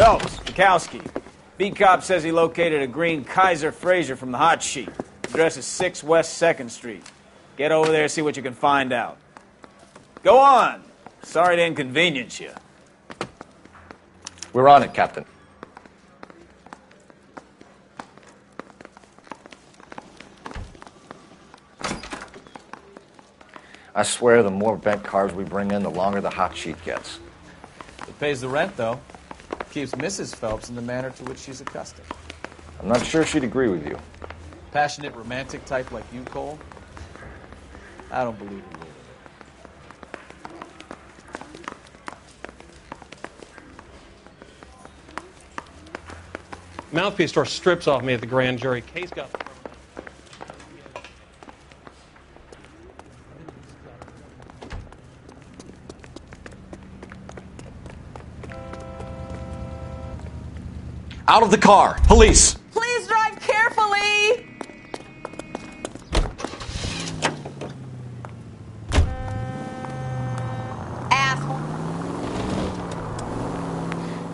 Phelps, Bukowski. Beat cop says he located a green Kaiser Fraser from the hot sheet. Address is 6 West 2nd Street. Get over there, see what you can find out. Go on. Sorry to inconvenience you. We're on it, Captain. I swear the more bent cars we bring in, the longer the hot sheet gets. It pays the rent, though. Keeps Mrs. Phelps in the manner to which she's accustomed. I'm not sure she'd agree with you. Passionate, romantic type like you, Cole? I don't believe it. Mouthpiece tore strips off me at the grand jury. Case got thrown out. Out of the car! Police! Please drive carefully! Asshole.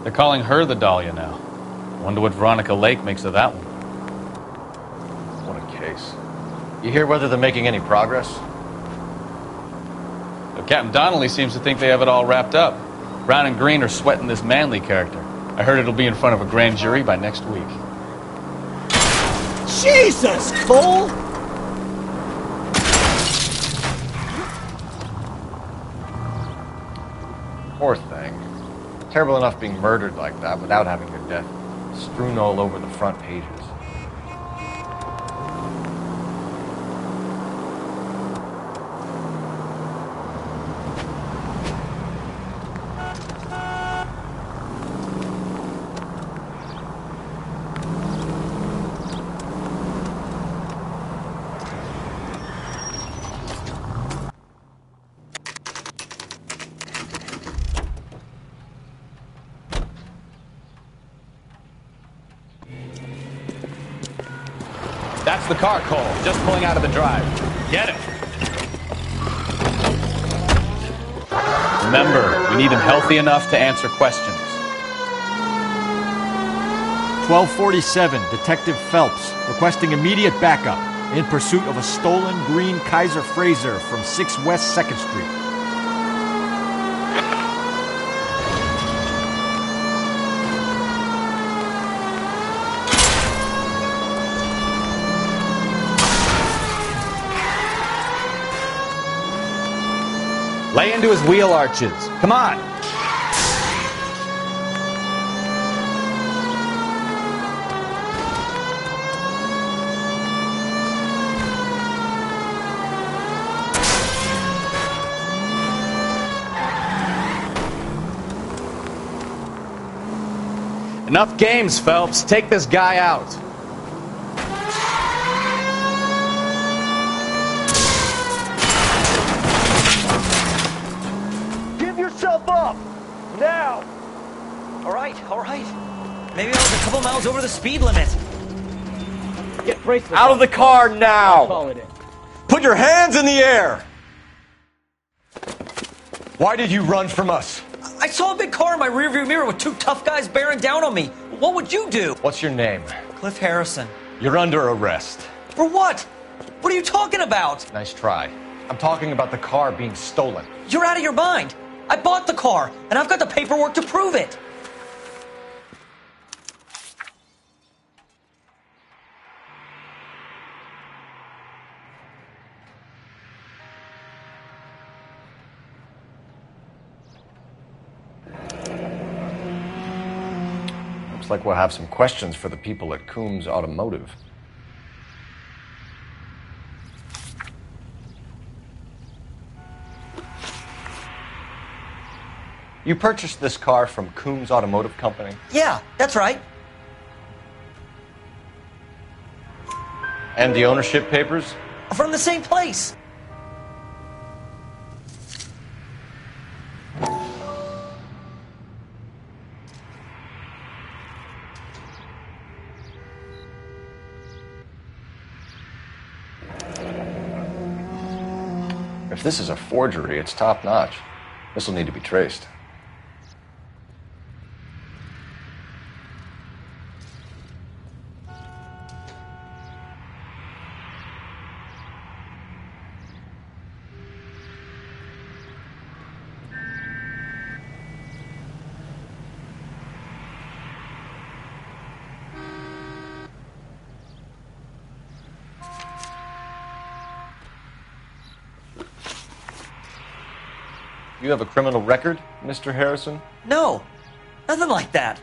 They're calling her the Dahlia now. Wonder what Veronica Lake makes of that one. What a case. You hear whether they're making any progress? Well, Captain Donnelly seems to think they have it all wrapped up. Brown and Green are sweating this Manley character. I heard it'll be in front of a grand jury by next week. Jesus, Cole! Poor thing. Terrible enough being murdered like that without having her death strewn all over the front pages. That's the car, Cole. Just pulling out of the drive. Get it. Remember, we need him healthy enough to answer questions. 1247, Detective Phelps, requesting immediate backup in pursuit of a stolen green Kaiser Fraser from 6 West 2nd Street. Lay into his wheel arches. Come on. Enough games, Phelps. Take this guy out. Now! All right. Maybe I was a couple miles over the speed limit. Get bracelets. Out of the car now! Call it in. Put your hands in the air! Why did you run from us? I saw a big car in my rearview mirror with two tough guys bearing down on me. What would you do? What's your name? Cliff Harrison. You're under arrest. For what? What are you talking about? Nice try. I'm talking about the car being stolen. You're out of your mind. I bought the car, and I've got the paperwork to prove it. Looks like we'll have some questions for the people at Coombs Automotive. You purchased this car from Coombs Automotive Company? Yeah, that's right. And the ownership papers? From the same place. If this is a forgery, it's top-notch. This will need to be traced. You have a criminal record, Mr. Harrison? No, nothing like that.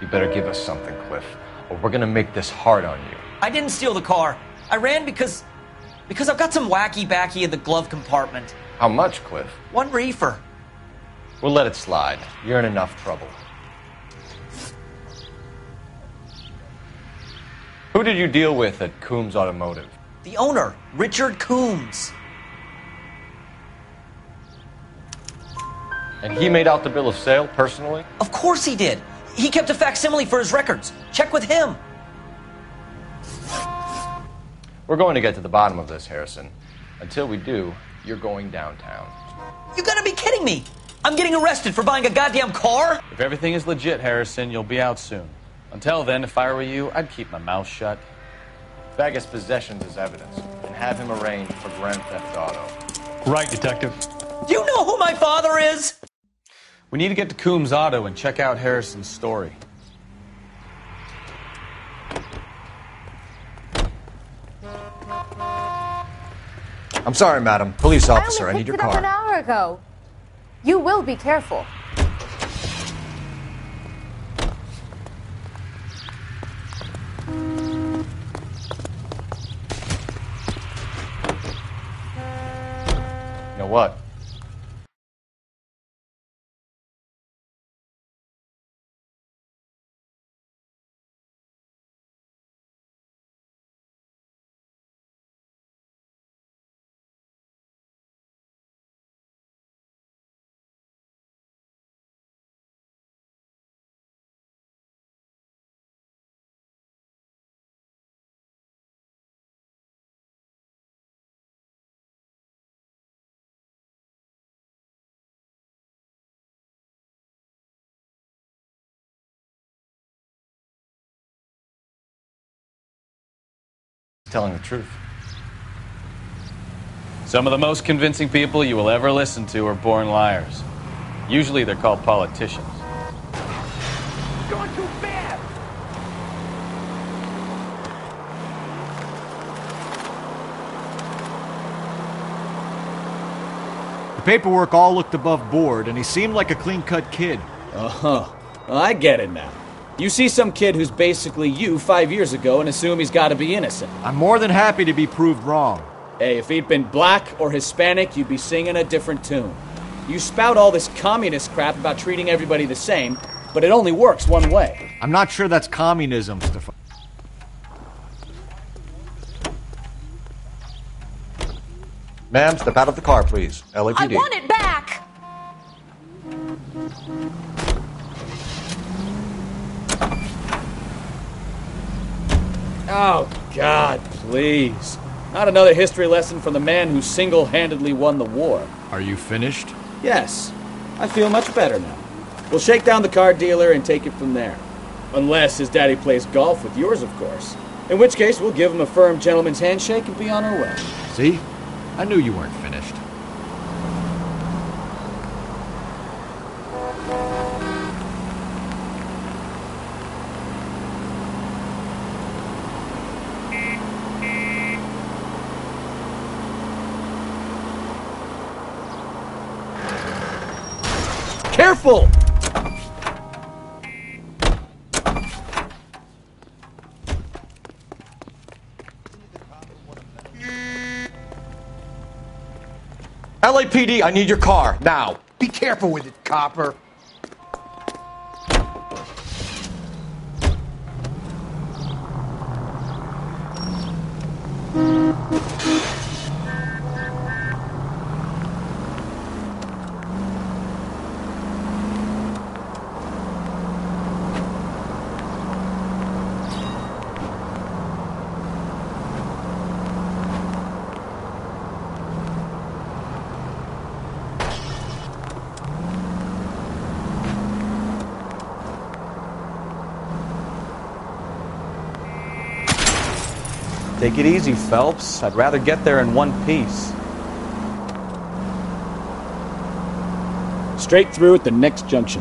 You better give us something, Cliff, or we're gonna make this hard on you. I didn't steal the car. I ran because I've got some wacky backy in the glove compartment. How much, Cliff? 1 reefer. We'll let it slide. You're in enough trouble. Who did you deal with at Coombs Automotive? The owner, Richard Coombs. And he made out the bill of sale personally? Of course he did. He kept a facsimile for his records. Check with him. We're going to get to the bottom of this, Harrison. Until we do, you're going downtown. You gotta be kidding me. I'm getting arrested for buying a goddamn car? If everything is legit, Harrison, you'll be out soon. Until then, if I were you, I'd keep my mouth shut. Bag his possessions as evidence and have him arraigned for grand theft auto. Right, Detective. Do you know who my father is? We need to get to Coombs Auto and check out Harrison's story. I'm sorry, madam. Police officer, I need your I only picked it up car. an hour ago. You will be careful. You know what? Telling the truth. Some of the most convincing people you will ever listen to are born liars. Usually they're called politicians. Going too fast! The paperwork all looked above board, and he seemed like a clean-cut kid. Oh, well, I get it now. You see some kid who's basically you 5 years ago and assume he's got to be innocent. I'm more than happy to be proved wrong. Hey, if he'd been black or Hispanic, you'd be singing a different tune. You spout all this communist crap about treating everybody the same, but it only works one way. I'm not sure that's communism, Stefan. Ma'am, step out of the car, please. LAPD. I want it back! Oh, God, please. Not another history lesson from the man who single-handedly won the war. Are you finished? Yes, I feel much better now. We'll shake down the car dealer and take it from there. Unless his daddy plays golf with yours, of course. In which case, we'll give him a firm gentleman's handshake and be on our way. See? I knew you weren't finished. Careful! LAPD, I need your car, now. Be careful with it, copper. Take it easy, Phelps. I'd rather get there in one piece. Straight through at the next junction.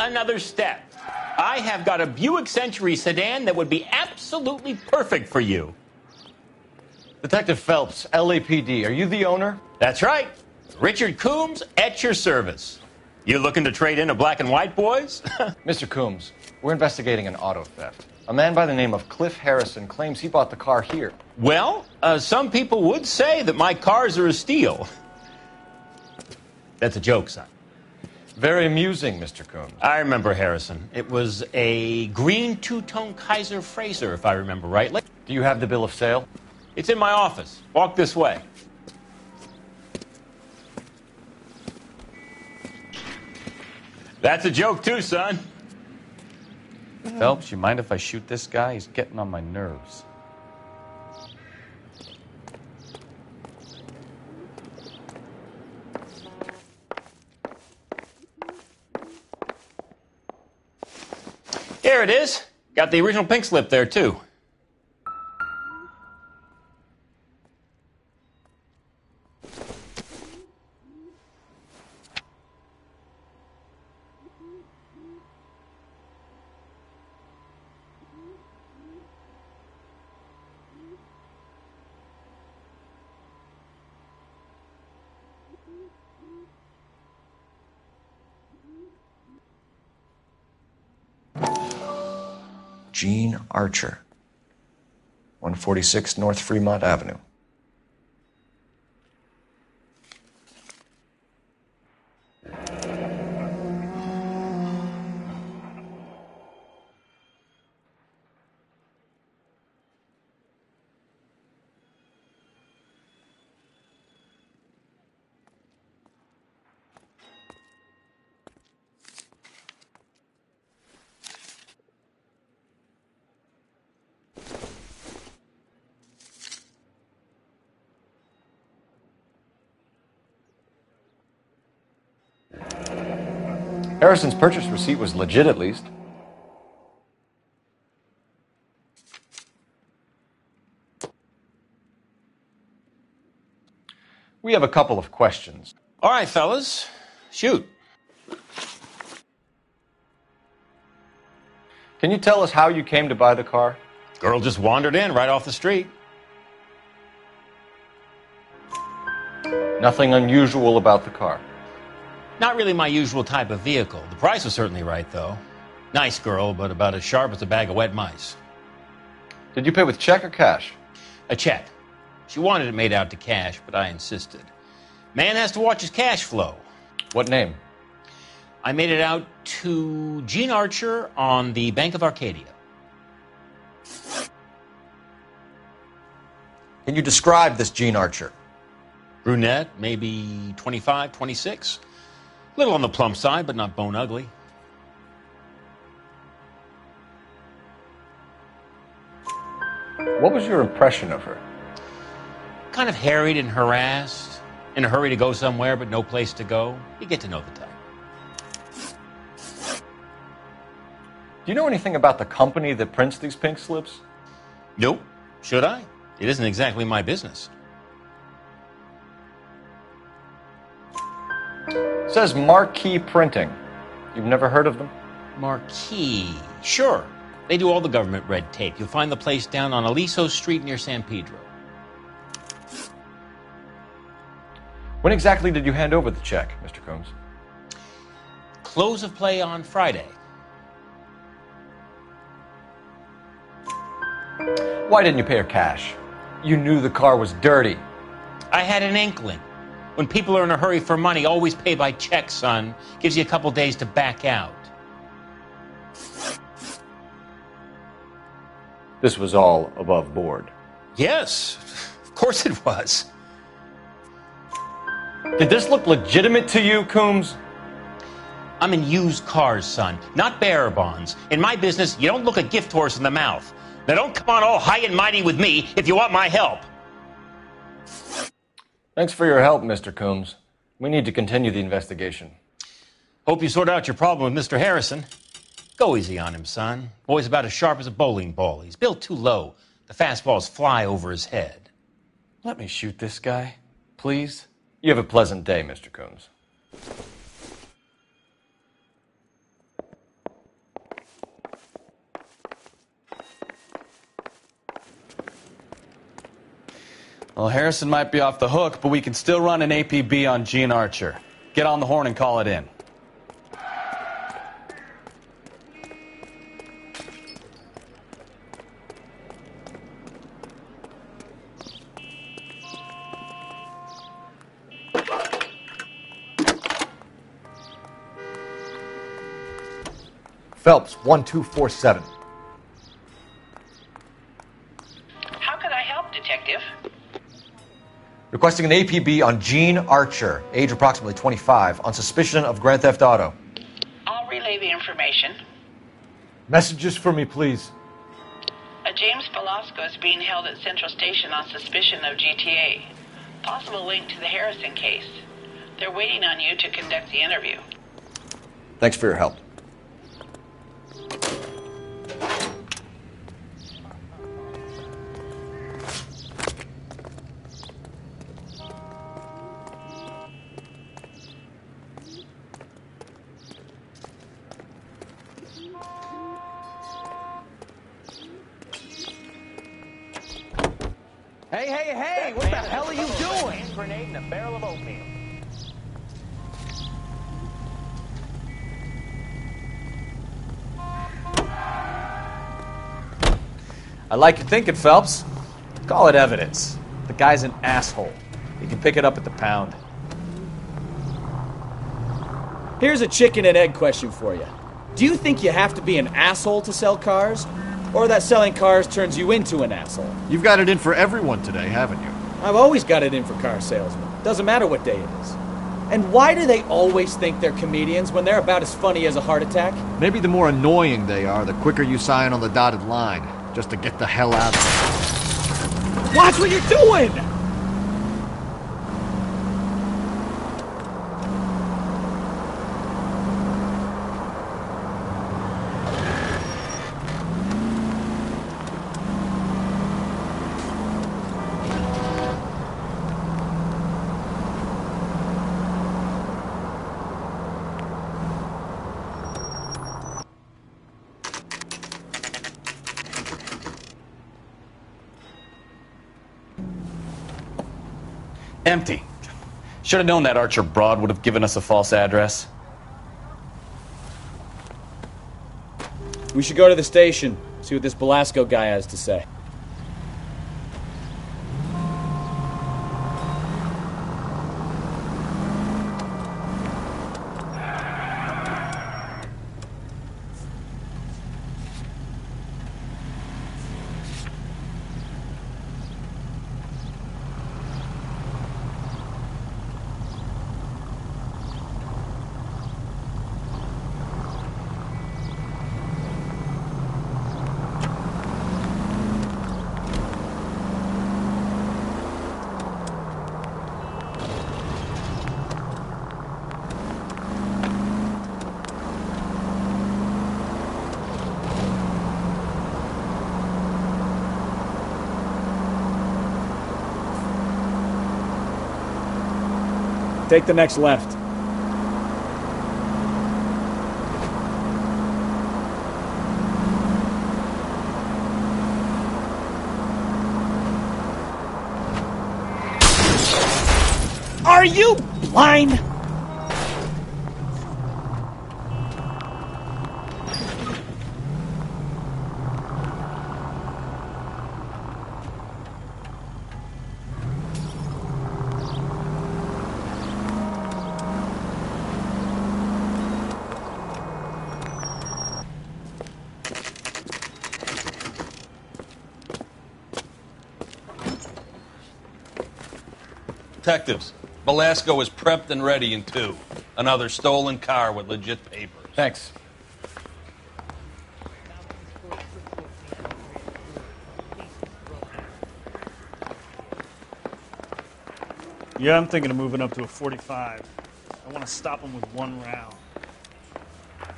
another step. I have got a Buick Century sedan that would be absolutely perfect for you. Detective Phelps, LAPD, are you the owner? That's right. Richard Coombs at your service. You looking to trade in a black and white, boys? Mr. Coombs, we're investigating an auto theft. A man by the name of Cliff Harrison claims he bought the car here. Well, some people would say that my cars are a steal. That's a joke, son. Very amusing, Mr. Coombs. I remember Harrison. It was a green two-tone Kaiser Frazer, if I remember rightly. Do you have the bill of sale? It's in my office. Walk this way. That's a joke, too, son. Phelps, you mind if I shoot this guy? He's getting on my nerves. Here it is. Got the original pink slip there, too. Gene Archer, 146 North Fremont Avenue. Harrison's purchase receipt was legit, at least. We have a couple of questions. All right, fellas. Shoot. Can you tell us how you came to buy the car? Girl just wandered in right off the street. Nothing unusual about the car. Not really my usual type of vehicle. The price was certainly right, though. Nice girl, but about as sharp as a bag of wet mice. Did you pay with check or cash? A check. She wanted it made out to cash, but I insisted. Man has to watch his cash flow. What name? I made it out to Gene Archer on the Bank of Arcadia. Can you describe this Gene Archer? Brunette, maybe 25, 26. Little on the plump side, but not bone ugly. What was your impression of her? Kind of harried and harassed. In a hurry to go somewhere, but no place to go. You get to know the type. Do you know anything about the company that prints these pink slips? Nope. Should I? It isn't exactly my business. It says Marquee Printing. You've never heard of them? Marquee. Sure. They do all the government red tape. You'll find the place down on Aliso Street near San Pedro. When exactly did you hand over the check, Mr. Coombs? Close of play on Friday. Why didn't you pay her cash? You knew the car was dirty. I had an inkling. When people are in a hurry for money, always pay by check, son. Gives you a couple days to back out. This was all above board. Yes, of course it was. Did this look legitimate to you, Coombs? I'm in used cars, son, not bearer bonds. In my business, you don't look a gift horse in the mouth. Now don't come on all high and mighty with me if you want my help. Thanks for your help, Mr. Coombs. We need to continue the investigation. Hope you sort out your problem with Mr. Harrison. Go easy on him, son. Boy's about as sharp as a bowling ball. He's built too low. The fastballs fly over his head. Let me shoot this guy, please. You have a pleasant day, Mr. Coombs. Well, Harrison might be off the hook, but we can still run an APB on Gene Archer. Get on the horn and call it in. Phelps, 1247. How can I help, Detective? Requesting an APB on Gene Archer, age approximately 25, on suspicion of Grand Theft Auto. I'll relay the information. Messages for me, please. A James Velasco is being held at Central Station on suspicion of GTA. Possible link to the Harrison case. They're waiting on you to conduct the interview. Thanks for your help. Hey, what the hell are you doing? Grenade in a barrel of oatmeal. I like your thinking, Phelps. Call it evidence. The guy's an asshole. You can pick it up at the pound. Here's a chicken and egg question for you. Do you think you have to be an asshole to sell cars? Or that selling cars turns you into an asshole? You've got it in for everyone today, haven't you? I've always got it in for car salesmen. Doesn't matter what day it is. And why do they always think they're comedians when they're about as funny as a heart attack? Maybe the more annoying they are, the quicker you sign on the dotted line, just to get the hell out of there. Watch what you're doing! Empty. Should have known that Archer broad would have given us a false address. We should go to the station, see what this Velasco guy has to say. Take the next left. Are you blind? Detectives, Velasco is prepped and ready in 2. Another stolen car with legit papers. Thanks. Yeah, I'm thinking of moving up to a 45. I want to stop him with 1 round.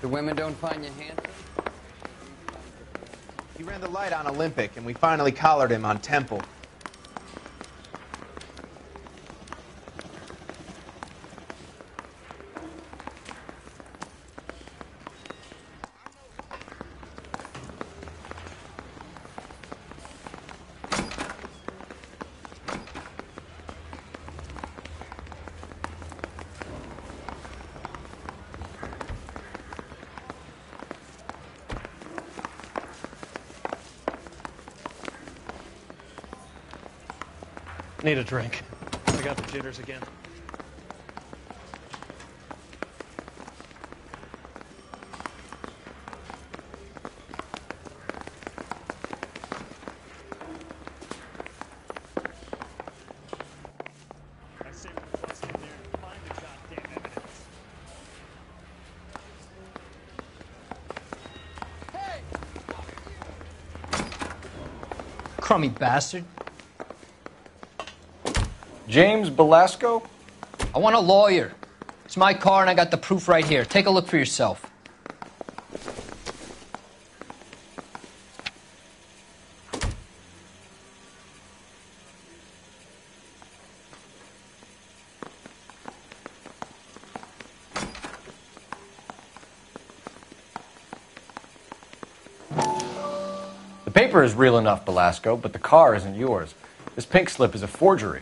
The women don't find you handsome? He ran the light on Olympic, and we finally collared him on Temple. Need a drink. I got the jitters again. Crummy bastard. James Belasco? I want a lawyer. It's my car and I got the proof right here. Take a look for yourself. The paper is real enough, Belasco, but the car isn't yours. This pink slip is a forgery.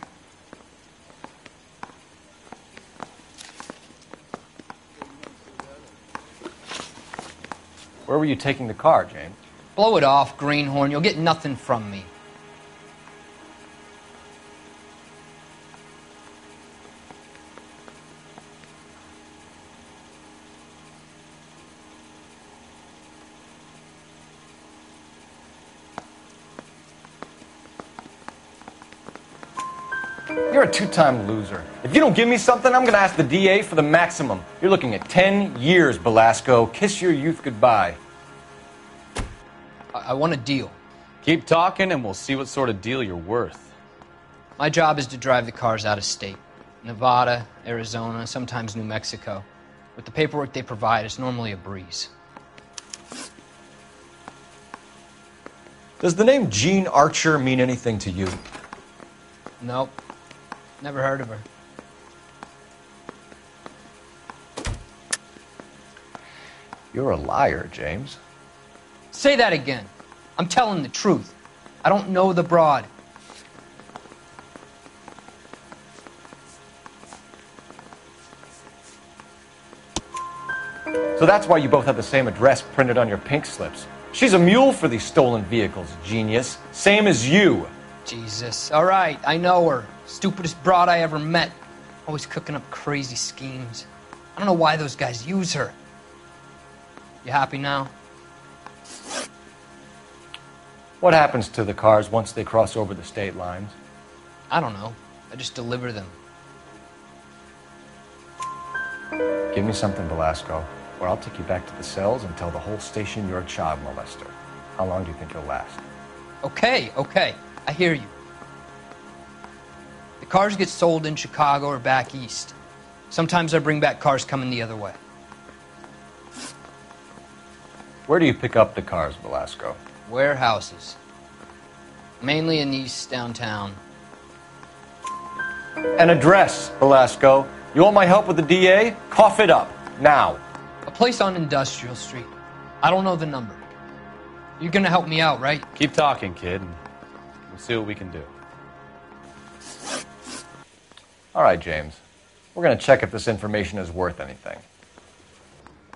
Where were you taking the car, James? Blow it off, greenhorn. You'll get nothing from me. You're a two-time loser. If you don't give me something, I'm going to ask the DA for the maximum. You're looking at 10 years, Belasco. Kiss your youth goodbye. I want a deal. Keep talking and we'll see what sort of deal you're worth. My job is to drive the cars out of state. Nevada, Arizona, sometimes New Mexico. With the paperwork they provide, it's normally a breeze. Does the name Jean Archer mean anything to you? Nope. Never heard of her. You're a liar, James. Say that again. I'm telling the truth. I don't know the broad. So that's why you both have the same address printed on your pink slips. She's a mule for these stolen vehicles, genius. Same as you. Jesus. All right, I know her. Stupidest broad I ever met. Always cooking up crazy schemes. I don't know why those guys use her. You happy now? What happens to the cars once they cross over the state lines? I don't know. I just deliver them. Give me something, Belasco, or I'll take you back to the cells and tell the whole station you're a child molester. How long do you think you'll last? Okay. I hear you. The cars get sold in Chicago or back east. Sometimes I bring back cars coming the other way. Where do you pick up the cars, Belasco? Warehouses. Mainly in East downtown. An address, Belasco. You want my help with the DA? Cough it up, now. A place on Industrial Street. I don't know the number. You're gonna help me out, right? Keep talking, kid, and we'll see what we can do. All right, James. We're going to check if this information is worth anything.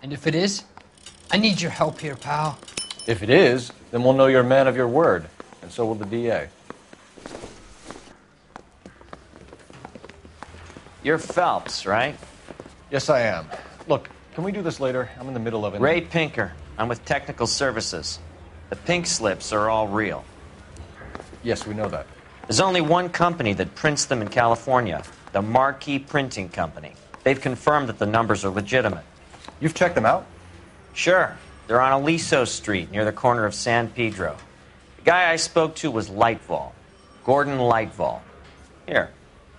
And if it is, I need your help here, pal. If it is, then we'll know you're a man of your word, and so will the DA. You're Phelps, right? Yes, I am. Look, can we do this later? I'm in the middle of it. Ray Pinker. I'm with Technical Services. The pink slips are all real. Yes, we know that. There's only one company that prints them in California, the Marquee Printing Company. They've confirmed that the numbers are legitimate. You've checked them out? Sure. They're on Aliso Street, near the corner of San Pedro. The guy I spoke to was Lightval. Gordon Lightval. Here,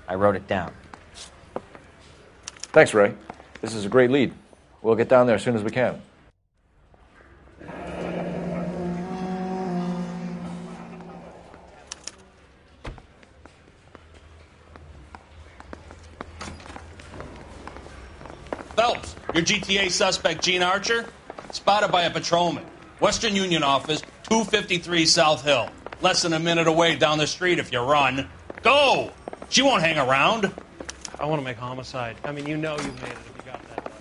I wrote it down. Thanks, Ray. This is a great lead. We'll get down there as soon as we can. Phelps, your GTA suspect, Gene Archer, spotted by a patrolman. Western Union office, 253 South Hill. Less than a minute away down the street if you run. Go! She won't hang around. I want to make homicide. I mean, you know you've made it if you got that bus.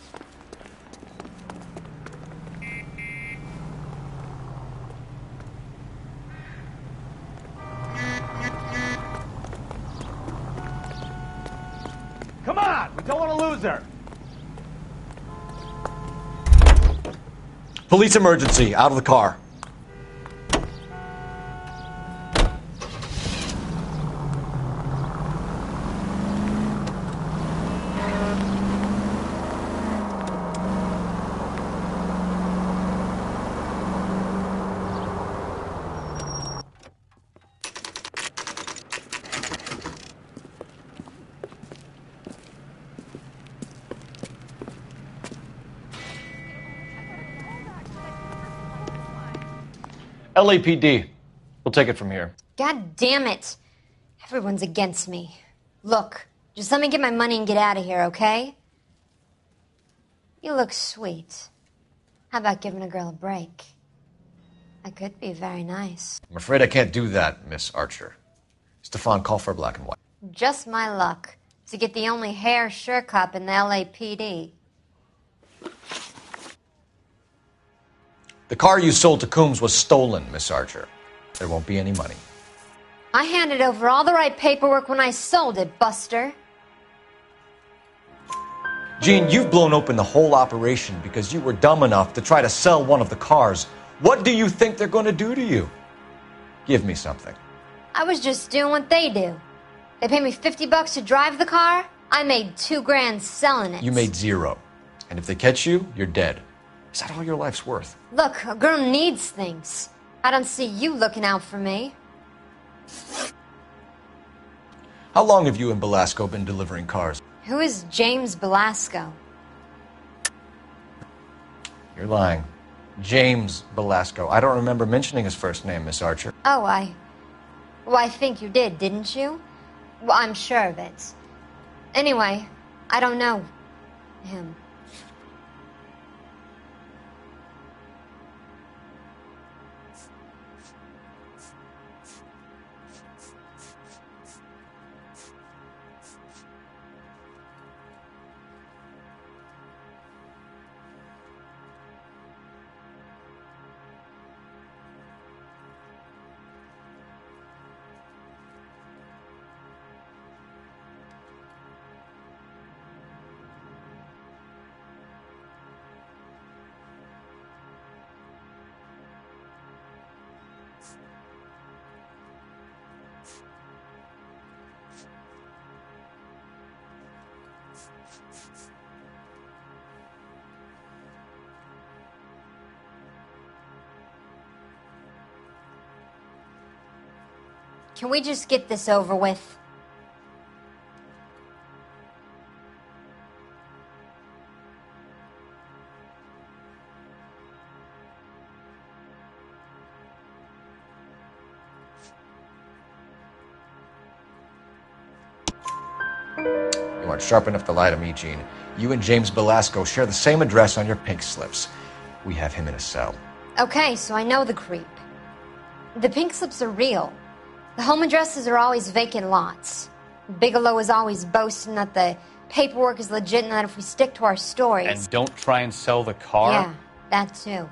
loser! Police emergency. Out of the car. LAPD. We'll take it from here. God damn it. Everyone's against me. Look, just let me get my money and get out of here, okay? You look sweet. How about giving a girl a break? I could be very nice. I'm afraid I can't do that, Miss Archer. Stefan, call for black and white. Just my luck to get the only hair sure cop in the LAPD. The car you sold to Coombs was stolen, Miss Archer. There won't be any money. I handed over all the right paperwork when I sold it, Buster. Gene, you've blown open the whole operation because you were dumb enough to try to sell one of the cars. What do you think they're going to do to you? Give me something. I was just doing what they do. They paid me $50 to drive the car. I made $2 grand selling it. You made $0. And if they catch you, you're dead. Is that all your life's worth? Look, a girl needs things. I don't see you looking out for me. How long have you and Belasco been delivering cars? Who is James Belasco? You're lying. James Belasco. I don't remember mentioning his first name, Miss Archer. Oh, Well, I think you did, didn't you? Well, I'm sure of it. Anyway, I don't know him. Can we just get this over with? You aren't sharp enough to lie to me, Gene. You and James Belasco share the same address on your pink slips. We have him in a cell. Okay, so I know the creep. The pink slips are real. The home addresses are always vacant lots. Bigelow is always boasting that the paperwork is legit and that if we stick to our stories... And don't try and sell the car? Yeah, that too.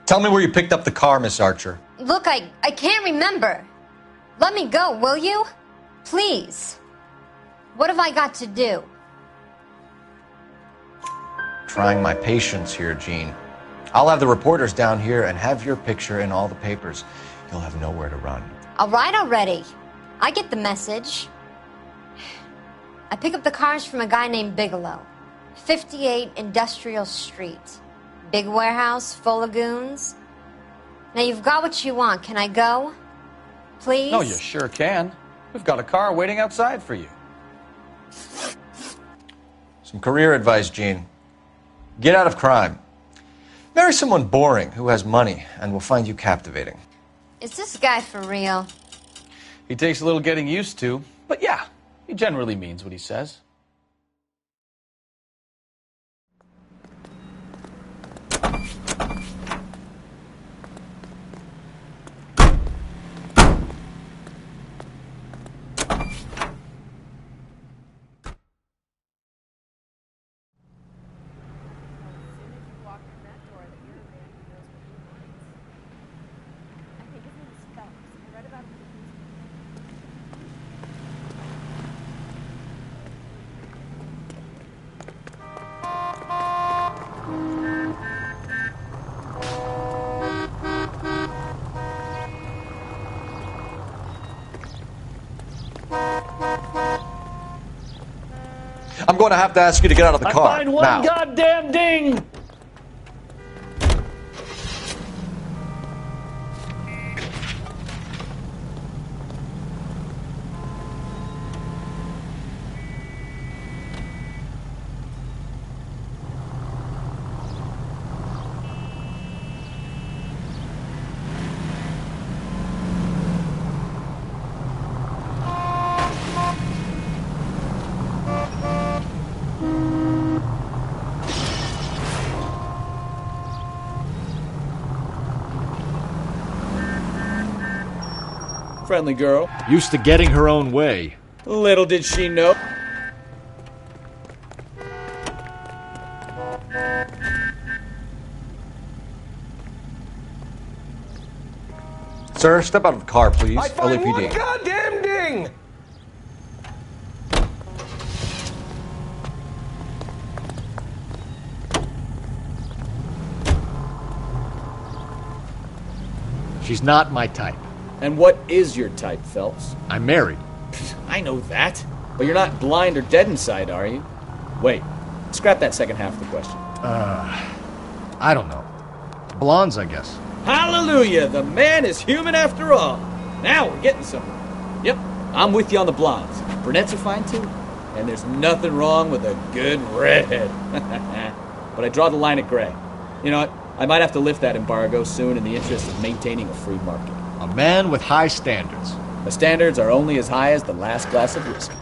Tell me where you picked up the car, Miss Archer. Look, I can't remember. Let me go, will you? Please. What have I got to do? Trying my patience here, Gene. I'll have the reporters down here and have your picture in all the papers. You'll have nowhere to run. All right already. I get the message. I pick up the cars from a guy named Bigelow. 58 Industrial Street. Big warehouse full of goons. Now you've got what you want. Can I go? Please? No, you sure can. We've got a car waiting outside for you. Some career advice, Gene. Get out of crime. Marry someone boring who has money and will find you captivating. Is this guy for real? He takes a little getting used to, but yeah, he generally means what he says. I'm going to have to ask you to get out of the car. Find one now. goddamn ding! Friendly girl. Used to getting her own way. Little did she know. Sir, step out of the car, please. I find one LAPD. goddamn ding! She's not my type. And what is your type, Phelps? I'm married. I know that. But you're not blind or dead inside, are you? Wait. Scrap that second half of the question. I don't know. Blondes, I guess. Hallelujah! The man is human after all. Now we're getting somewhere. Yep, I'm with you on the blondes. Brunettes are fine too. And there's nothing wrong with a good redhead. But I draw the line at gray. You know what? I might have to lift that embargo soon in the interest of maintaining a free market. A man with high standards. The standards are only as high as the last glass of whiskey.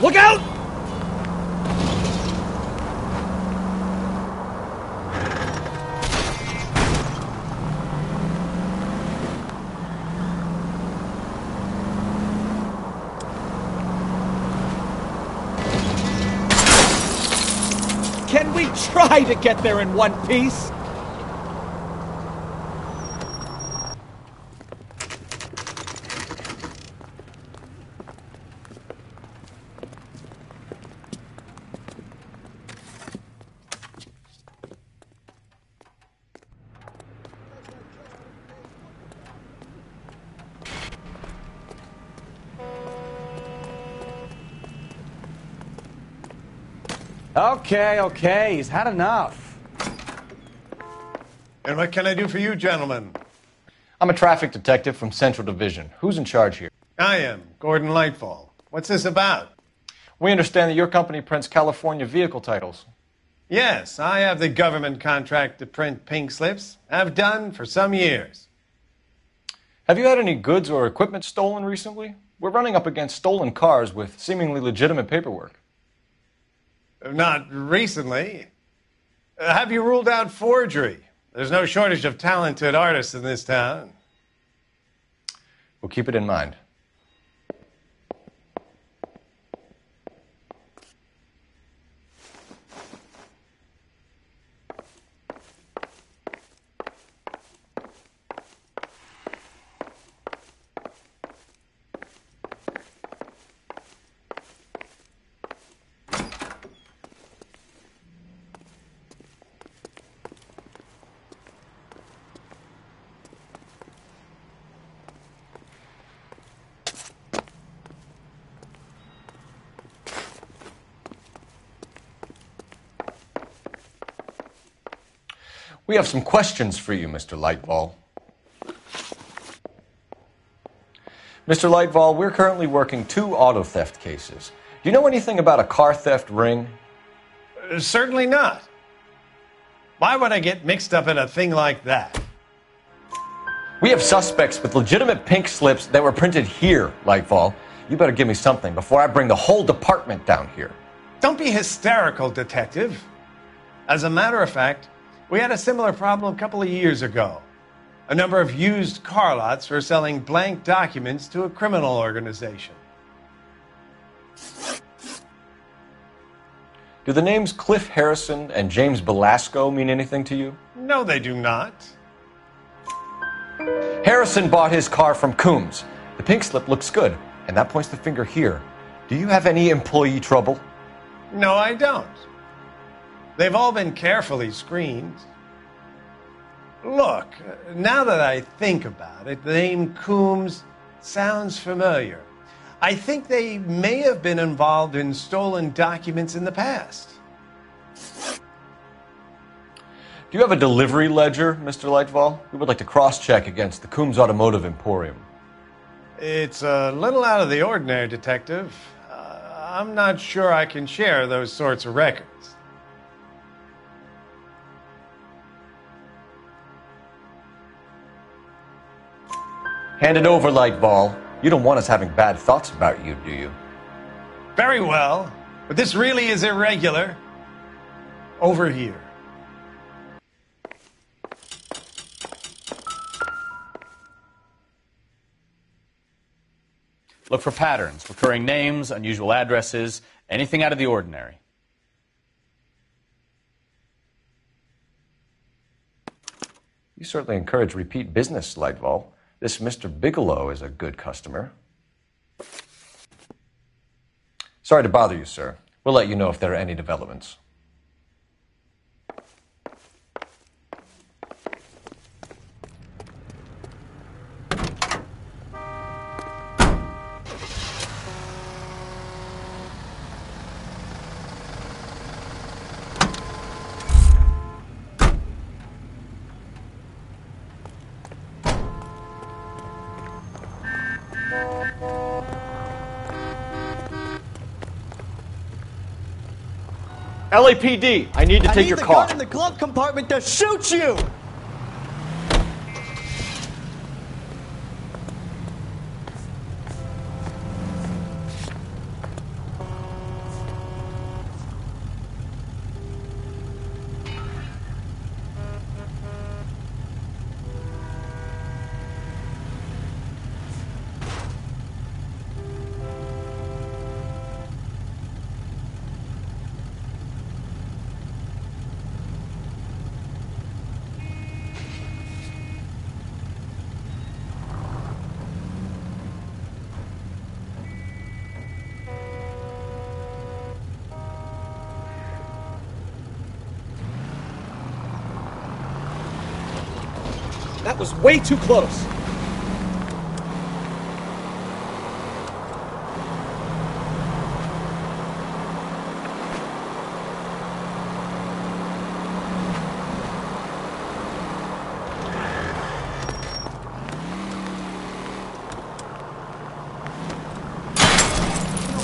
Look out! Can we try to get there in one piece? Okay, he's had enough. And what can I do for you, gentlemen? I'm a traffic detective from Central Division. Who's in charge here? I am, Gordon Lightfall. What's this about? We understand that your company prints California vehicle titles. Yes, I have the government contract to print pink slips. I've done for some years. Have you had any goods or equipment stolen recently? We're running up against stolen cars with seemingly legitimate paperwork. Not recently. Have you ruled out forgery? There's no shortage of talented artists in this town. We'll keep it in mind. We have some questions for you, Mr. Lightfall. Mr. Lightfall, we're currently working 2 auto theft cases. Do you know anything about a car theft ring? Certainly not. Why would I get mixed up in a thing like that? We have suspects with legitimate pink slips that were printed here, Lightfall. You better give me something before I bring the whole department down here. Don't be hysterical, detective. As a matter of fact, we had a similar problem a couple of years ago. A number of used car lots were selling blank documents to a criminal organization. Do the names Cliff Harrison and James Belasco mean anything to you? No, they do not. Harrison bought his car from Coombs. The pink slip looks good, and that points the finger here. Do you have any employee trouble? No, I don't. They've all been carefully screened. Look, now that I think about it, the name Coombs sounds familiar. I think they may have been involved in stolen documents in the past. Do you have a delivery ledger, Mr. Lightfall? We would like to cross-check against the Coombs Automotive Emporium. It's a little out of the ordinary, Detective. I'm not sure I can share those sorts of records. Hand it over, Lightfall. You don't want us having bad thoughts about you, do you? Very well, but this really is irregular. Over here. Look for patterns, recurring names, unusual addresses, anything out of the ordinary. You certainly encourage repeat business, Lightfall. This Mr. Bigelow is a good customer. Sorry to bother you, sir. We'll let you know if there are any developments. LAPD, I need to take your car. I need the gun in the glove compartment to shoot you! That was way too close.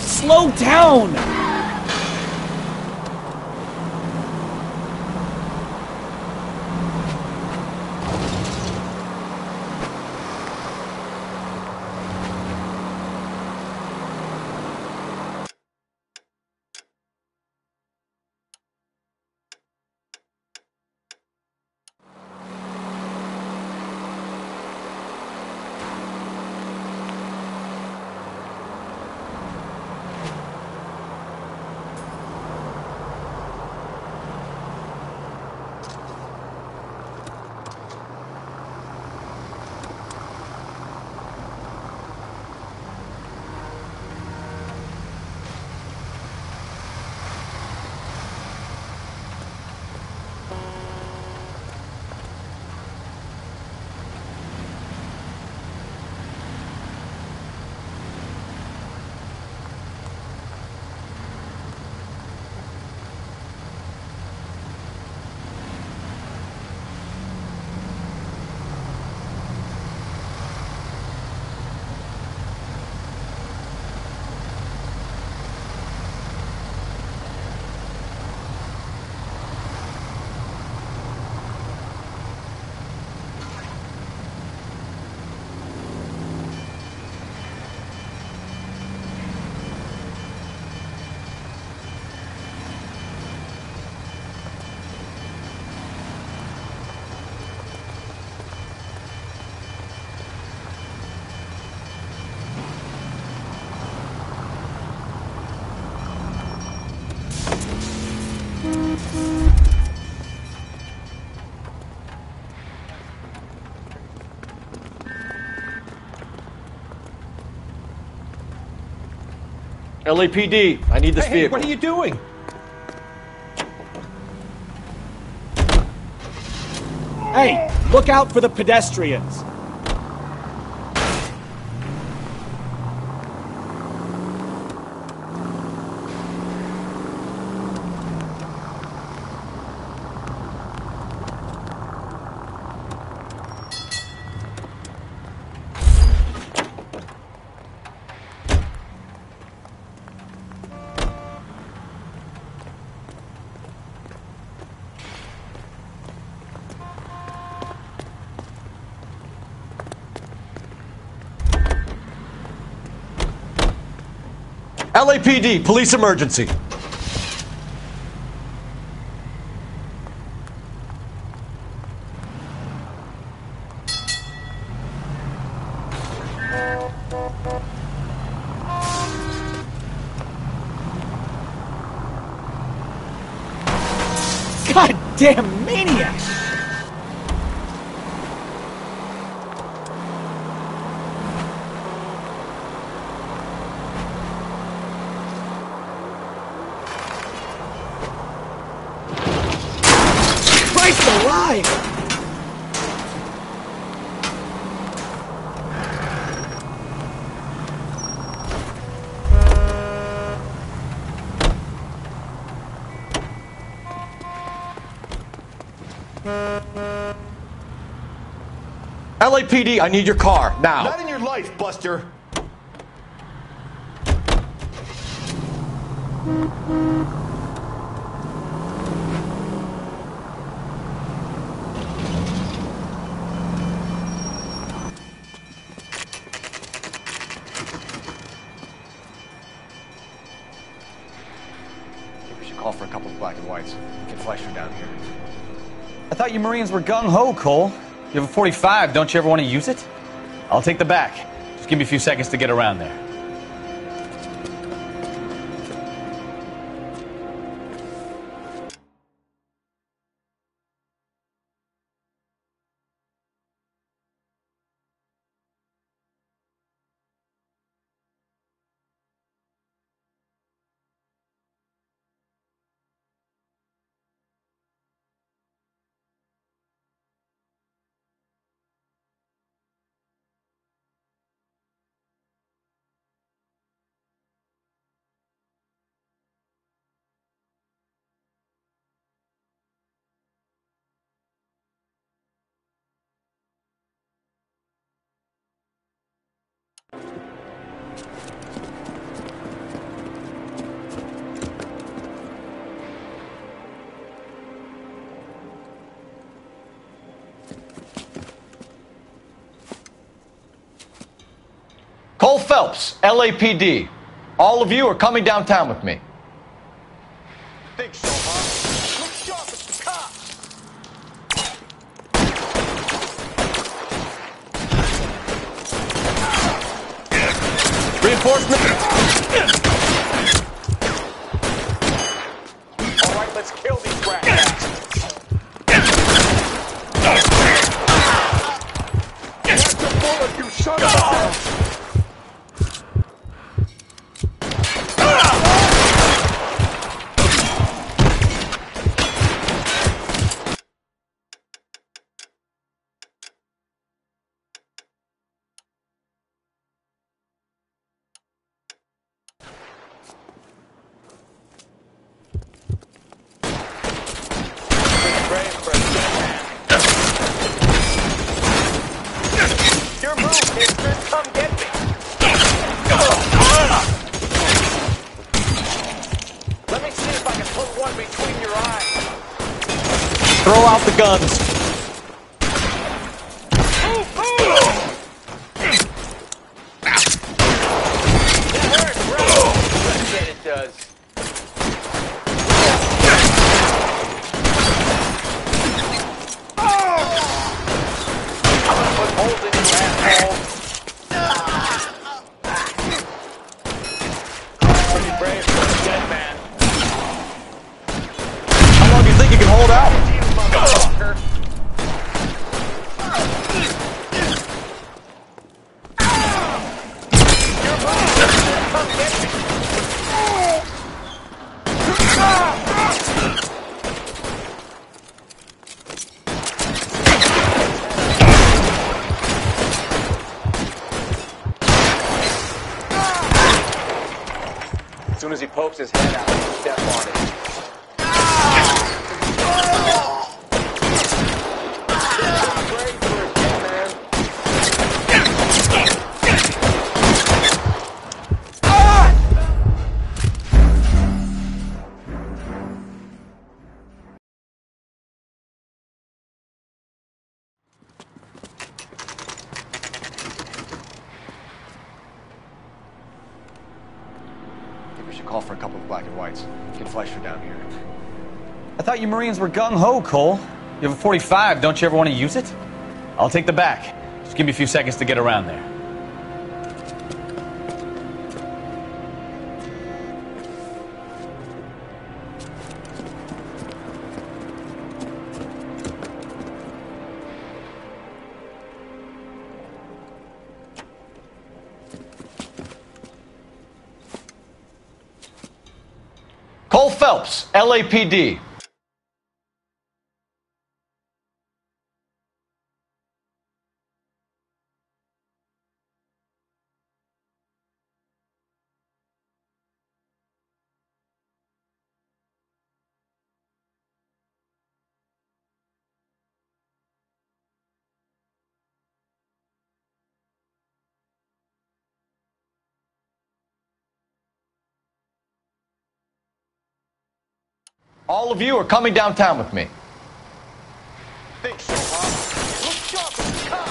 Slow down! LAPD, I need this vehicle. What are you doing? Hey, look out for the pedestrians. LAPD, police emergency. Goddamn maniac! Christ alive! LAPD, I need your car, now. Not in your life, Buster. We should call for a couple of black and whites. We can flash her down here. I thought you Marines were gung-ho, Cole. You have a 45. Don't you ever want to use it? I'll take the back. Just give me a few seconds to get around there. Cole Phelps, LAPD. All of you are coming downtown with me. Think so, huh? Look sharp at the cops. Reinforcement. All right, let's kill these rat bastards. That's a bullet, you son of a... Your move, mister. Come get me. Let me see if I can put one between your eyes. Throw out the guns. It hurts, right? I said it does. Holes in your asshole. Pretty brave for a dead man. How long do you think you can hold out? You motherfucker. Your move. Come get me. As soon as he pokes his head out, step on it. Great for a dead man. call for a couple of black and whites. Get Fleischer down here. I thought you Marines were gung-ho, Cole. You have a 45. Don't you ever want to use it? I'll take the back. Just give me a few seconds to get around there. Cole Phelps, LAPD. All of you are coming downtown with me. Think so, huh? Look sharp at the top.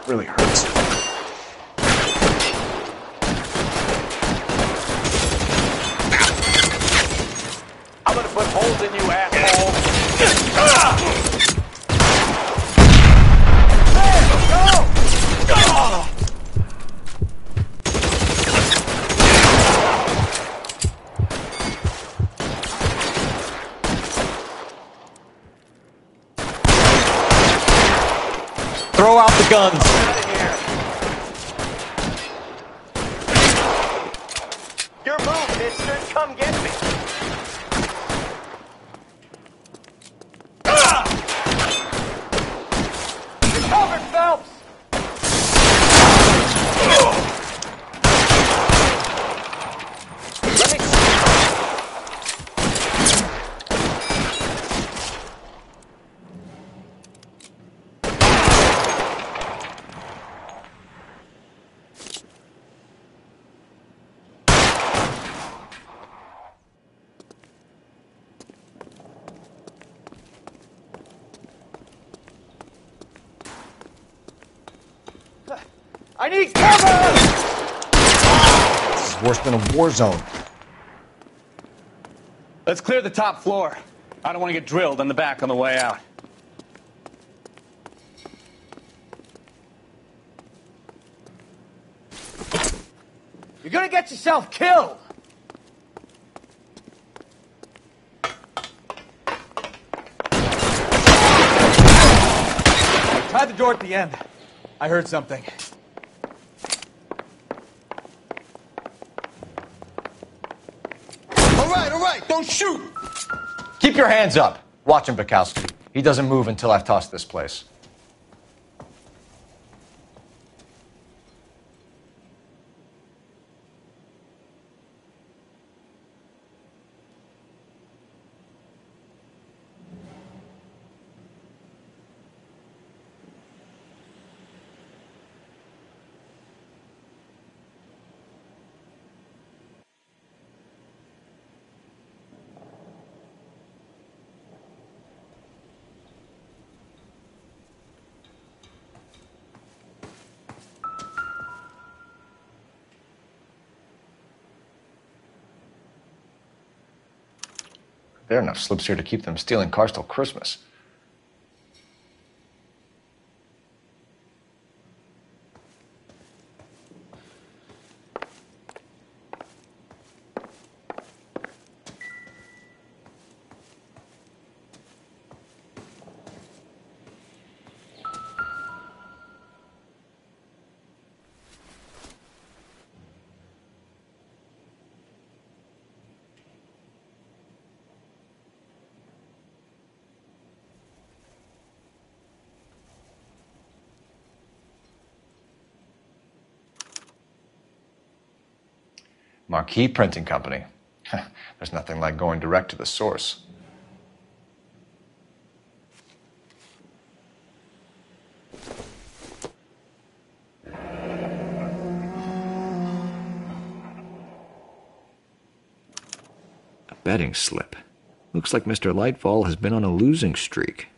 Really hurts. I'm gonna put holes in you, asshole. There, go! Throw out the guns. Your move, mister. Come get me. You're covered, Phelps. Let me... I need cover! This is worse than a war zone. Let's clear the top floor. I don't want to get drilled in the back on the way out. You're gonna get yourself killed! Try the door at the end. I heard something. All right, don't shoot! Keep your hands up. Watch him, Bukowski. He doesn't move until I've tossed this place. There are enough slips here to keep them stealing cars till Christmas. Marquee Printing Company. There's nothing like going direct to the source. A betting slip. Looks like Mr. Lightfall has been on a losing streak.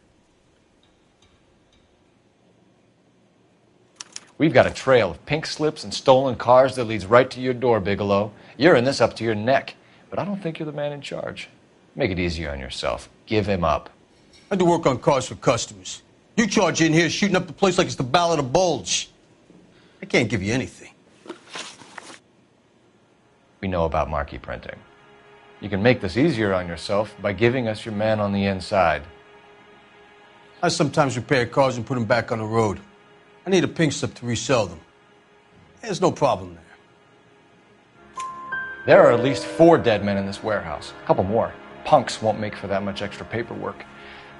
We've got a trail of pink slips and stolen cars that leads right to your door, Bigelow. You're in this up to your neck, but I don't think you're the man in charge. Make it easier on yourself. Give him up. I do work on cars for customers. You charge in here shooting up the place like it's the Ballad of Bulge. I can't give you anything. We know about marquee printing. You can make this easier on yourself by giving us your man on the inside. I sometimes repair cars and put them back on the road. I need a pink slip to resell them. There's no problem there. There are at least 4 dead men in this warehouse. A couple more. Punks won't make for that much extra paperwork.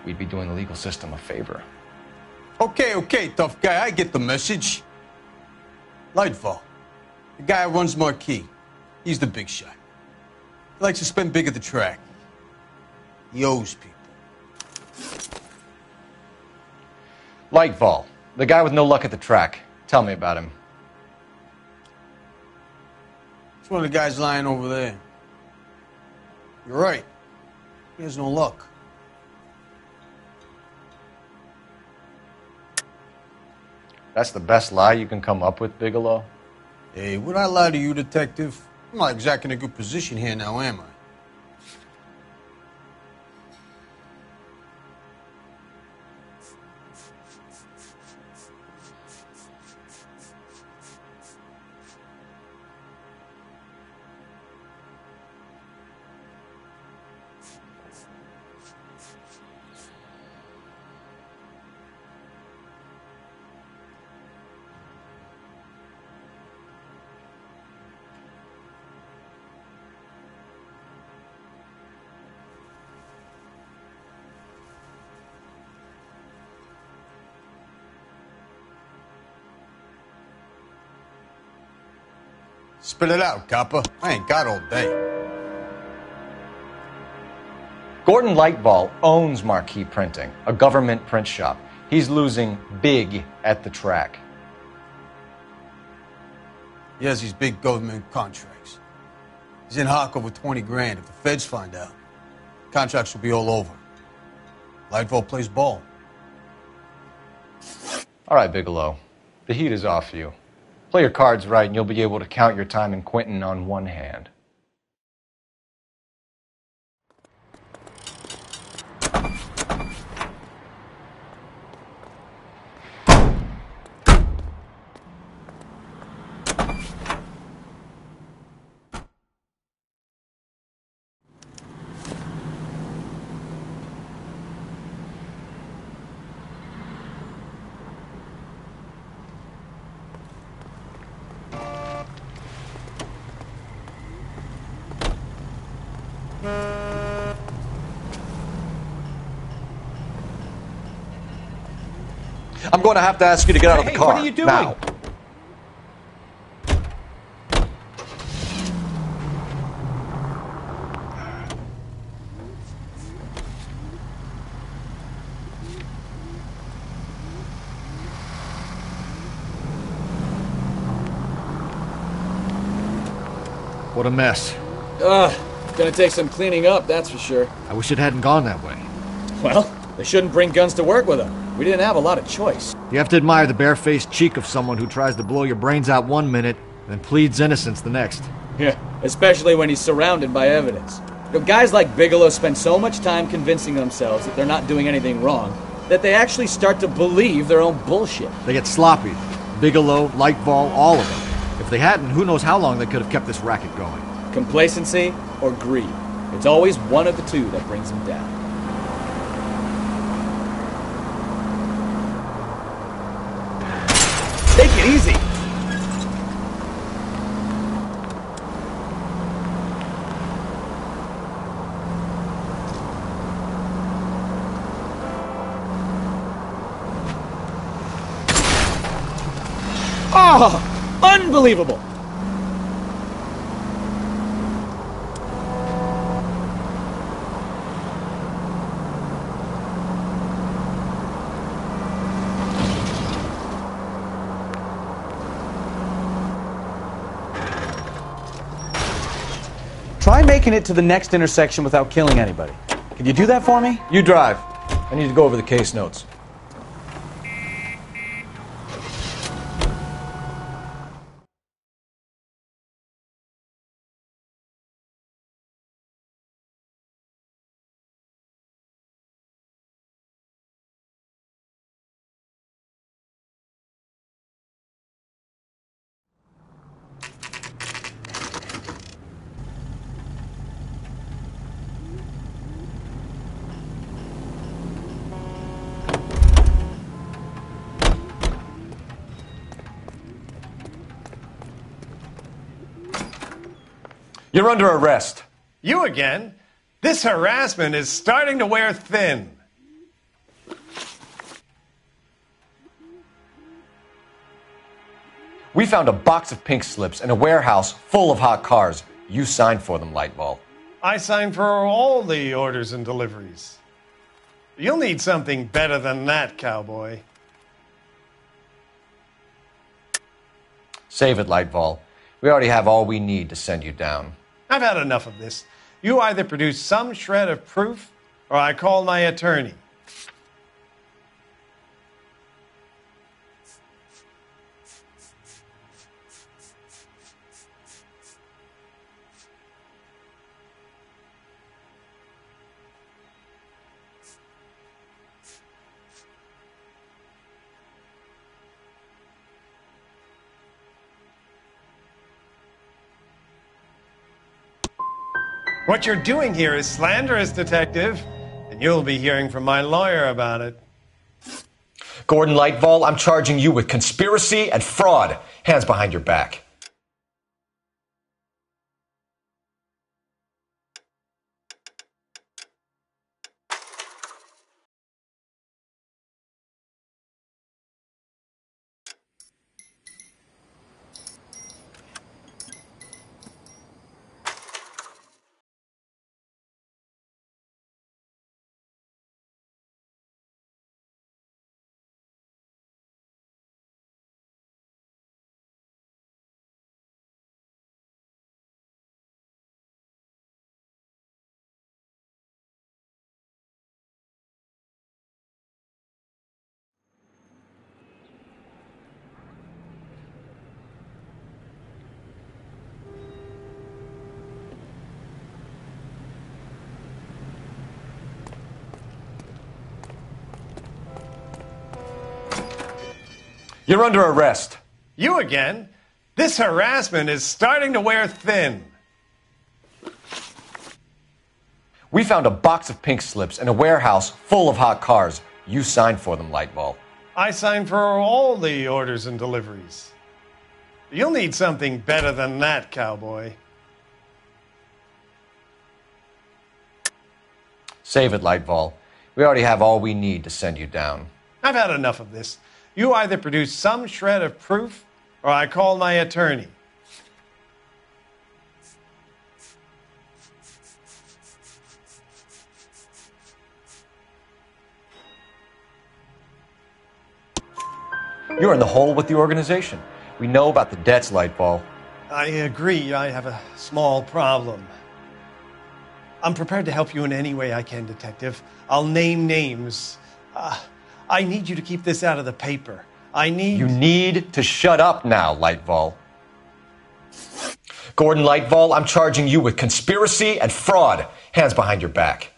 We'd be doing the legal system a favor. Okay, tough guy, I get the message. Lightfall, the guy who runs Marquee. He's the big shot. He likes to spend big at the track. He owes people. Lightfall, the guy with no luck at the track. Tell me about him. It's one of the guys lying over there. You're right. He has no luck. That's the best lie you can come up with, Bigelow? Hey, would I lie to you, detective? I'm not exactly in a good position here now, am I? Spit it out, copper. I ain't got all day. Gordon Lightfall owns Marquee Printing, a government print shop. He's losing big at the track. He has these big government contracts. He's in hock over 20 grand. If the feds find out, contracts will be all over. Lightfall plays ball. All right, Bigelow. The heat is off you. Play your cards right, and you'll be able to count your time in Quentin on one hand. I'm going to have to ask you to get out of the car. What are you doing? Now. What a mess. Gonna take some cleaning up, that's for sure. I wish it hadn't gone that way. Well, they shouldn't bring guns to work with them. We didn't have a lot of choice. You have to admire the barefaced cheek of someone who tries to blow your brains out one minute and pleads innocence the next. Yeah, especially when he's surrounded by evidence. You know, guys like Bigelow spend so much time convincing themselves that they're not doing anything wrong that they actually start to believe their own bullshit. They get sloppy. Bigelow, Lightfall, all of them. If they hadn't, who knows how long they could have kept this racket going. Complacency or greed. It's always one of the two that brings them down. Take it easy. Oh, unbelievable. Try making it to the next intersection without killing anybody. Can you do that for me? You drive. I need to go over the case notes. You're under arrest. You again? This harassment is starting to wear thin. We found a box of pink slips in a warehouse full of hot cars. You signed for them, Lightball. I signed for all the orders and deliveries. You'll need something better than that, cowboy. Save it, Lightball. We already have all we need to send you down. I've had enough of this. You either produce some shred of proof, or I call my attorney. What you're doing here is slanderous, Detective, and you'll be hearing from my lawyer about it. Gordon Lightball, I'm charging you with conspiracy and fraud. Hands behind your back. You're under arrest. You again? This harassment is starting to wear thin. We found a box of pink slips in a warehouse full of hot cars. You signed for them, Lightball. I signed for all the orders and deliveries. You'll need something better than that, cowboy. Save it, Lightball. We already have all we need to send you down. I've had enough of this. You either produce some shred of proof, or I call my attorney. You're in the hole with the organization. We know about the debts, Lightball. I agree. I have a small problem. I'm prepared to help you in any way I can, Detective. I'll name names. I need you to keep this out of the paper. You need to shut up now, Lightball. Gordon Lightball, I'm charging you with conspiracy and fraud. Hands behind your back.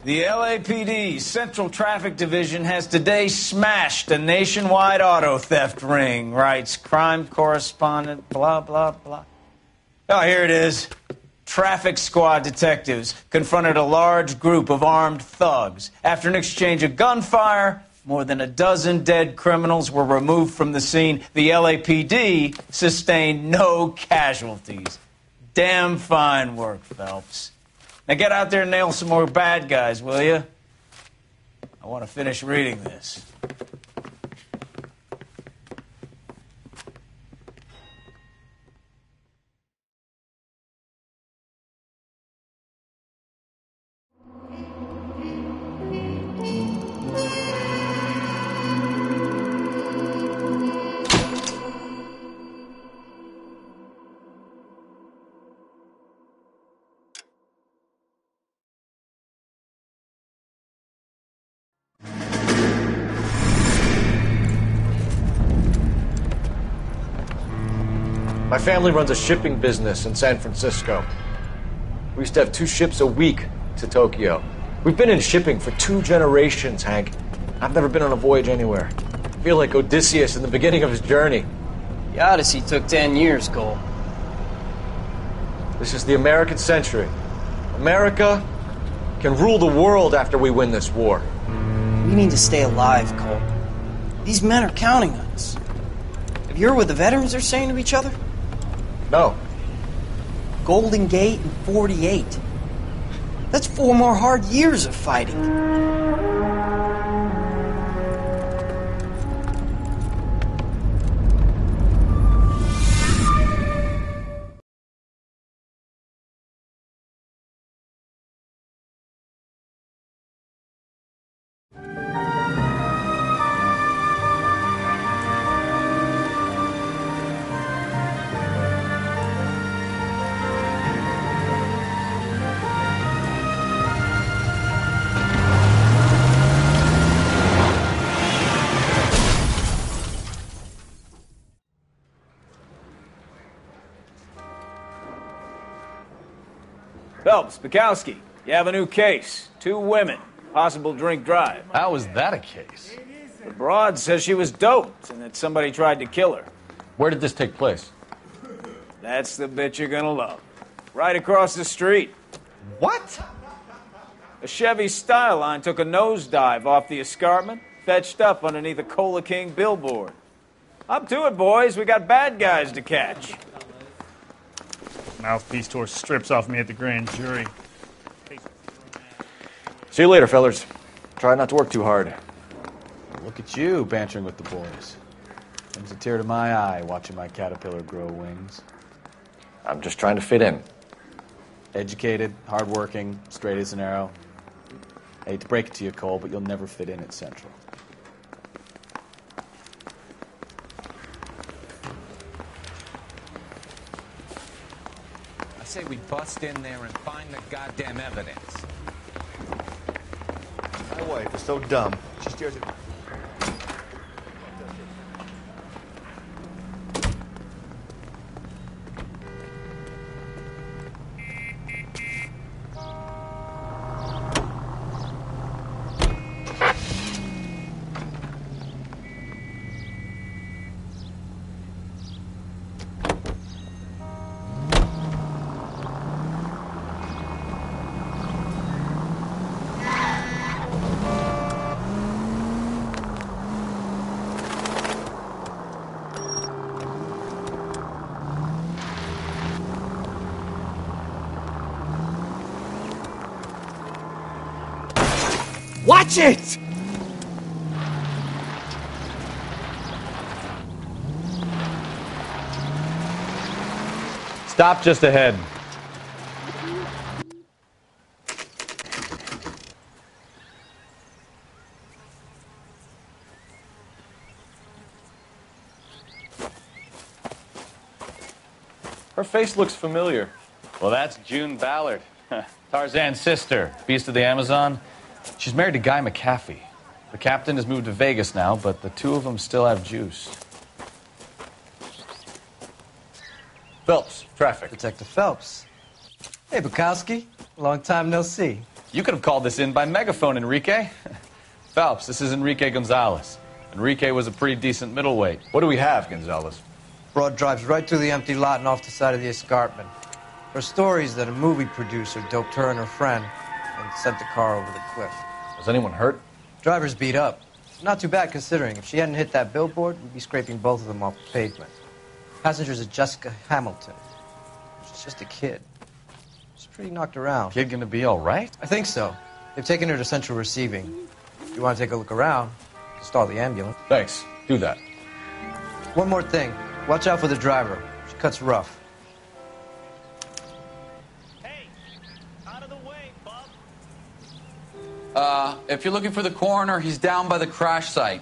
The LAPD Central Traffic Division has today smashed a nationwide auto theft ring, writes crime correspondent, blah, blah, blah. Oh, here it is. Traffic squad detectives confronted a large group of armed thugs. After an exchange of gunfire, more than a dozen dead criminals were removed from the scene. The LAPD sustained no casualties. Damn fine work, Phelps. Now get out there and nail some more bad guys, will you? I want to finish reading this. My family runs a shipping business in San Francisco. We used to have 2 ships a week to Tokyo. We've been in shipping for 2 generations, Hank. I've never been on a voyage anywhere. I feel like Odysseus in the beginning of his journey. The Odyssey took 10 years, Cole. This is the American century. America can rule the world after we win this war. We need to stay alive, Cole. These men are counting on us. Have hear what the veterans are saying to each other? No. Golden Gate and 48. That's 4 more hard years of fighting. Phelps, Bukowski, you have a new case. 2 women, possible drink drive. How was that a case? The broad says she was doped and that somebody tried to kill her. Where did this take place? That's the bit you're gonna love. Right across the street. What? A Chevy Styline took a nosedive off the escarpment, fetched up underneath a Cola King billboard. Up to it, boys. We got bad guys to catch. Mouthpiece tore strips off me at the grand jury. See you later, fellers. Try not to work too hard. Look at you bantering with the boys. Brings a tear to my eye watching my caterpillar grow wings. I'm just trying to fit in. Educated, hardworking, straight as an arrow. I hate to break it to you, Cole, but you'll never fit in at Central. I say we bust in there and find the goddamn evidence. My wife is so dumb. She stares at me. Watch it! Stop just ahead. Her face looks familiar. Well, that's June Ballard, Tarzan's sister, beast of the Amazon. She's married to Guy McAfee. The captain has moved to Vegas now, but the 2 of them still have juice. Phelps, traffic. Detective Phelps. Hey, Bukowski. Long time no see. You could have called this in by megaphone, Enrique. Phelps, this is Enrique Gonzalez. Enrique was a pretty decent middleweight. What do we have, Gonzalez? Broad drives right through the empty lot and off the side of the escarpment. Her story is that a movie producer doped her and her friend and sent the car over the cliff. Was anyone hurt? Driver's beat up. Not too bad considering. If she hadn't hit that billboard, we'd be scraping both of them off the pavement. Passenger's a Jessica Hamilton. She's just a kid. She's pretty knocked around. Kid gonna be all right? I think so. They've taken her to Central Receiving. If you want to take a look around, you can stall the ambulance. Thanks. Do that. One more thing. Watch out for the driver. She cuts rough. If you're looking for the coroner, he's down by the crash site.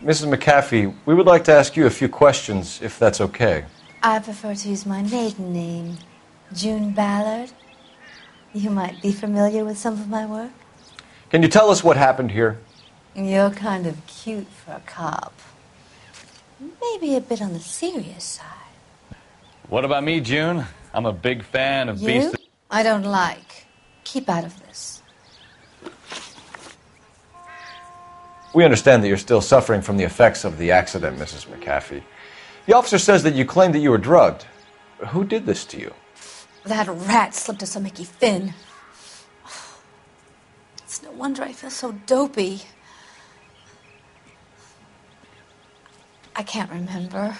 Mrs. McAfee, we would like to ask you a few questions, if that's okay. I prefer to use my maiden name, June Ballard. You might be familiar with some of my work. Can you tell us what happened here? You're kind of cute for a cop. Maybe a bit on the serious side. What about me, June? I'm a big fan of You? Beast. I don't like. Keep out of this. We understand that you're still suffering from the effects of the accident, Mrs. McAfee. The officer says that you claimed that you were drugged. Who did this to you? That rat slipped us a Mickey Finn. It's no wonder I feel so dopey. I can't remember.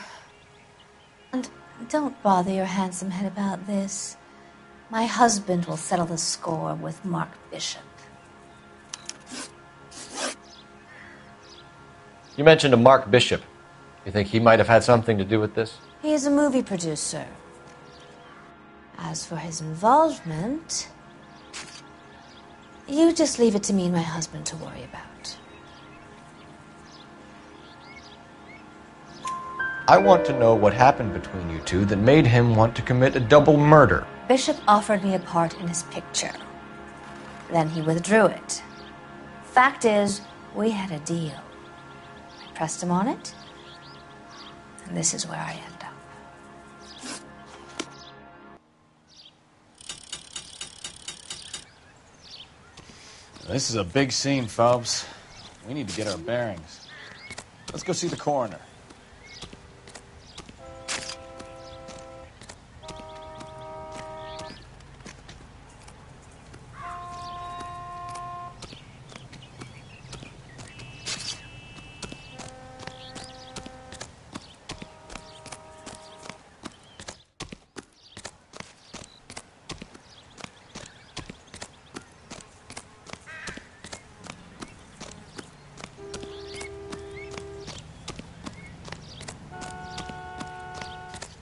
And don't bother your handsome head about this. My husband will settle the score with Mark Bishop. You mentioned a Mark Bishop. You think he might have had something to do with this? He is a movie producer. As for his involvement, you just leave it to me and my husband to worry about. I want to know what happened between you two that made him want to commit a double murder. Bishop offered me a part in his picture. Then he withdrew it. Fact is, we had a deal. I pressed him on it, and this is where I end up. This is a big scene, Phelps. We need to get our bearings. Let's go see the coroner.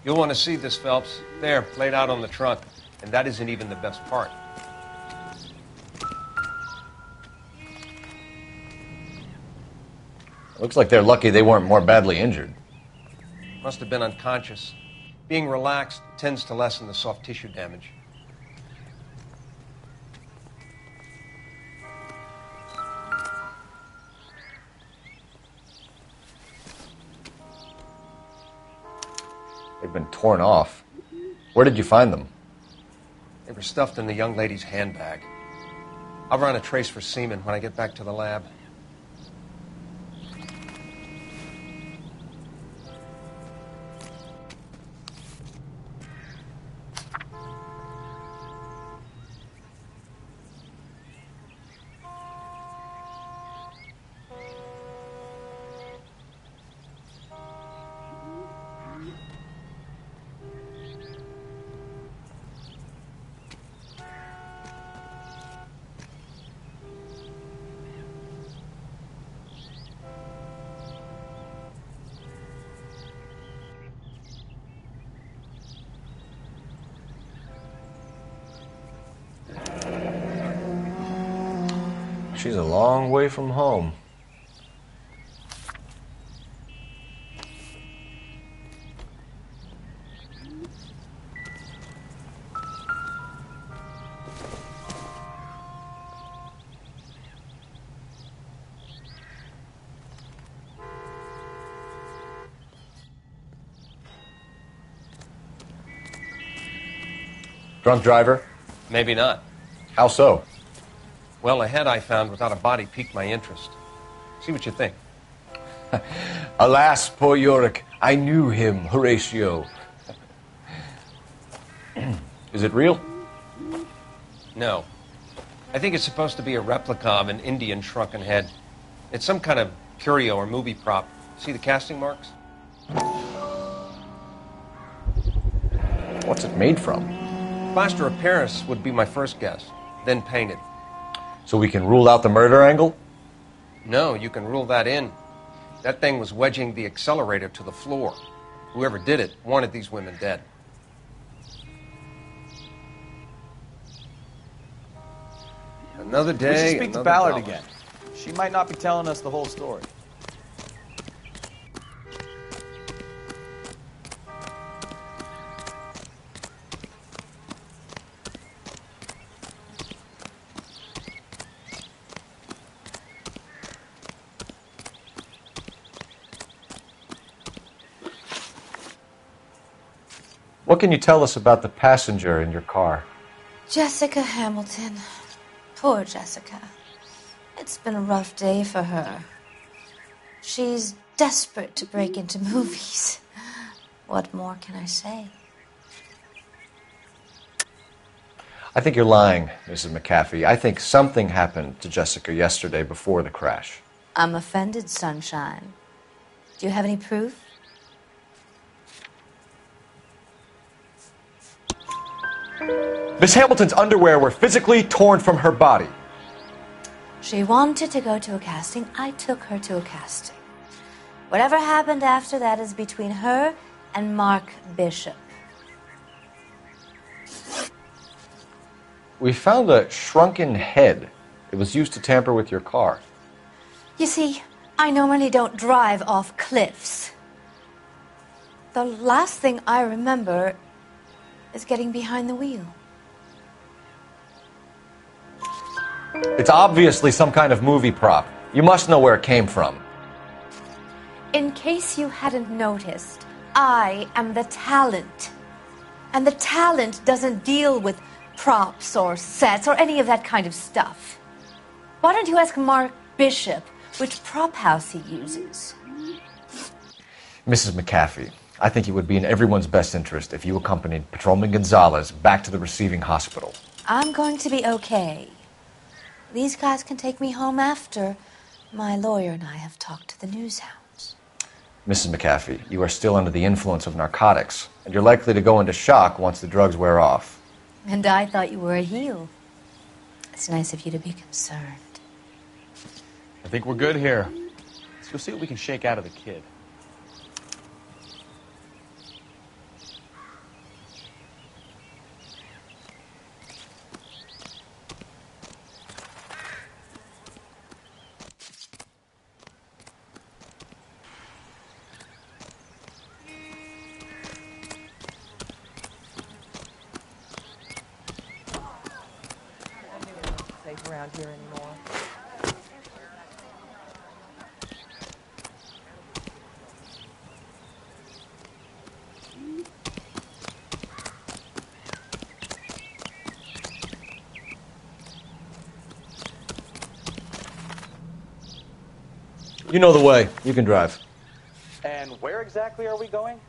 You'll want to see this, Phelps. There, laid out on the trunk. And that isn't even the best part. Looks like they're lucky they weren't more badly injured. Must have been unconscious. Being relaxed tends to lessen the soft tissue damage. They've been torn off. Where did you find them? They were stuffed in the young lady's handbag. I'll run a trace for semen when I get back to the lab. She's a long way from home. Drunk driver? Maybe not. How so? Well, a head I found without a body piqued my interest. See what you think. Alas, poor Yorick. I knew him, Horatio. Is it real? No. I think it's supposed to be a replica of an Indian shrunken head. It's some kind of curio or movie prop. See the casting marks? What's it made from? Plaster of Paris would be my first guess, then painted. So we can rule out the murder angle? No, you can rule that in. That thing was wedging the accelerator to the floor. Whoever did it wanted these women dead. Another day. We should speak to another Ballard dollar. again. She might not be telling us the whole story. What can you tell us about the passenger in your car? Jessica Hamilton. Poor Jessica. It's been a rough day for her. She's desperate to break into movies. What more can I say? I think you're lying, Mrs. McAfee. I think something happened to Jessica yesterday before the crash. I'm offended, Sunshine. Do you have any proof? Miss Hamilton's underwear were physically torn from her body. She wanted to go to a casting. I took her to a casting. Whatever happened after that is between her and Mark Bishop. We found a shrunken head. It was used to tamper with your car. You see, I normally don't drive off cliffs. The last thing I remember is getting behind the wheel. It's obviously some kind of movie prop. You must know where it came from. In case you hadn't noticed, I am the talent. And the talent doesn't deal with props or sets or any of that kind of stuff. Why don't you ask Mark Bishop which prop house he uses? Mrs. McAfee, I think it would be in everyone's best interest if you accompanied Patrolman Gonzalez back to the receiving hospital. I'm going to be okay. These guys can take me home after my lawyer and I have talked to the news hounds. Mrs. McAfee, you are still under the influence of narcotics, and you're likely to go into shock once the drugs wear off. And I thought you were a heel. It's nice of you to be concerned. I think we're good here. Let's go see what we can shake out of the kid. Around here anymore. You know the way. You can drive. And where exactly are we going?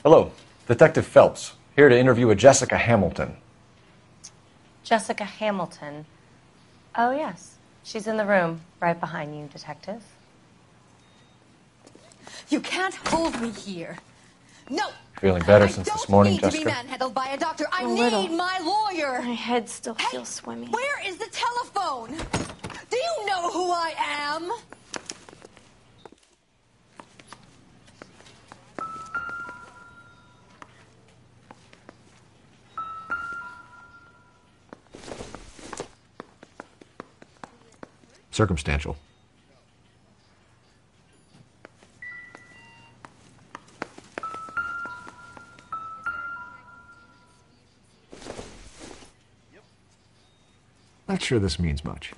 Hello, Detective Phelps, here to interview a Jessica Hamilton. Jessica Hamilton. Oh, yes. She's in the room, right behind you, Detective. You can't hold me here. No! Feeling better since this morning, I don't need to be Jessica? manhandled by a doctor. I A little. need my lawyer. My head still feels swimmy. Where is the telephone? Do you know who I am? Circumstantial. Not sure this means much.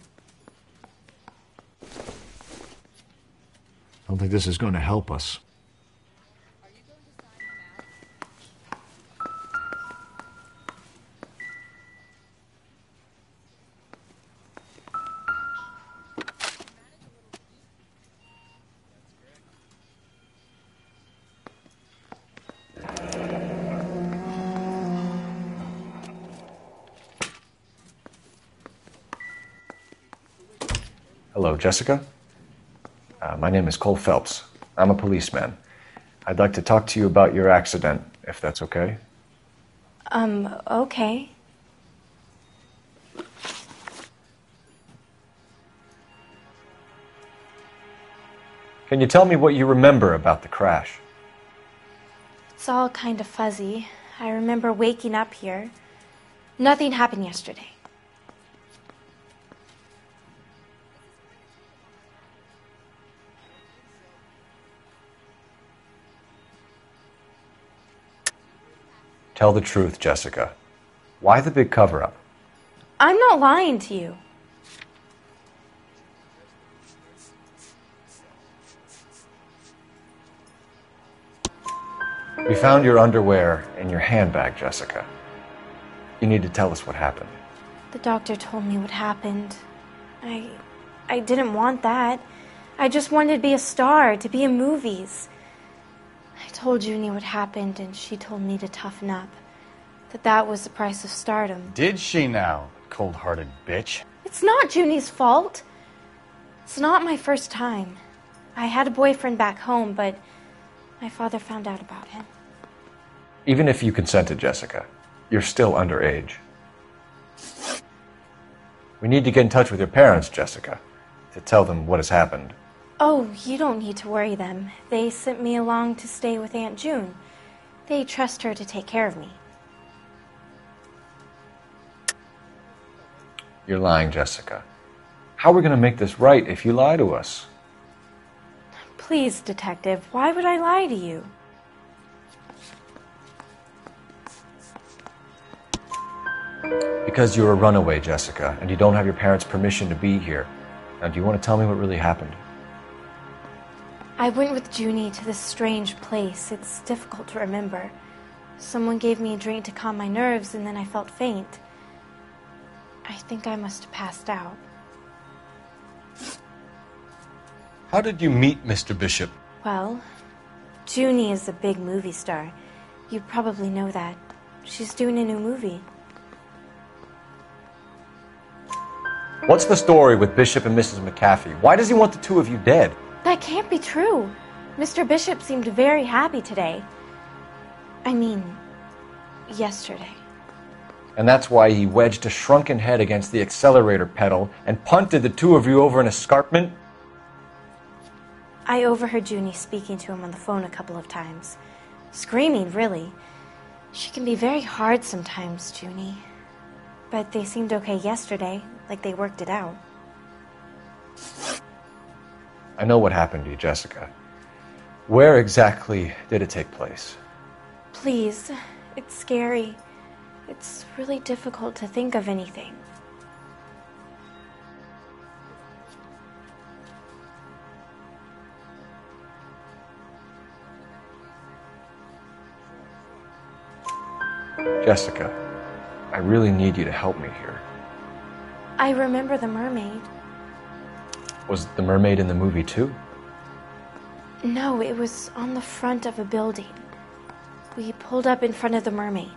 Don't think this is going to help us. Hello, Jessica. My name is Cole Phelps. I'm a policeman. I'd like to talk to you about your accident, if that's okay. Okay. Can you tell me what you remember about the crash? It's all kind of fuzzy. I remember waking up here. Nothing happened yesterday. Tell the truth, Jessica. Why the big cover-up? I'm not lying to you. We found your underwear in your handbag, Jessica. You need to tell us what happened. The doctor told me what happened. I didn't want that. I just wanted to be a star, to be in movies. I told Junie what happened, and she told me to toughen up. That was the price of stardom. Did she now, cold-hearted bitch? It's not Junie's fault. It's not my first time. I had a boyfriend back home, but my father found out about him. Even if you consented, Jessica, you're still underage. We need to get in touch with your parents, Jessica, to tell them what has happened. Oh, you don't need to worry them. They sent me along to stay with Aunt June. They trust her to take care of me. You're lying, Jessica. How are we going to make this right if you lie to us? Please, Detective, why would I lie to you? Because you're a runaway, Jessica, and you don't have your parents' permission to be here. Now, do you want to tell me what really happened? I went with Junie to this strange place. It's difficult to remember. Someone gave me a drink to calm my nerves, and then I felt faint. I think I must have passed out. How did you meet Mr. Bishop? Well, Junie is a big movie star. You probably know that. She's doing a new movie. What's the story with Bishop and Mrs. McAfee? Why does he want the two of you dead? That can't be true. Mr. Bishop seemed very happy today. I mean, yesterday. And that's why he wedged a shrunken head against the accelerator pedal and punted the two of you over an escarpment? I overheard Junie speaking to him on the phone a couple of times. Screaming, really. She can be very hard sometimes, Junie. But they seemed okay yesterday, like they worked it out. I know what happened to you, Jessica. Where exactly did it take place? Please, it's scary. It's really difficult to think of anything. Jessica, I really need you to help me here. I remember the mermaid. Was the mermaid in the movie too? No, it was on the front of a building. We pulled up in front of the mermaid.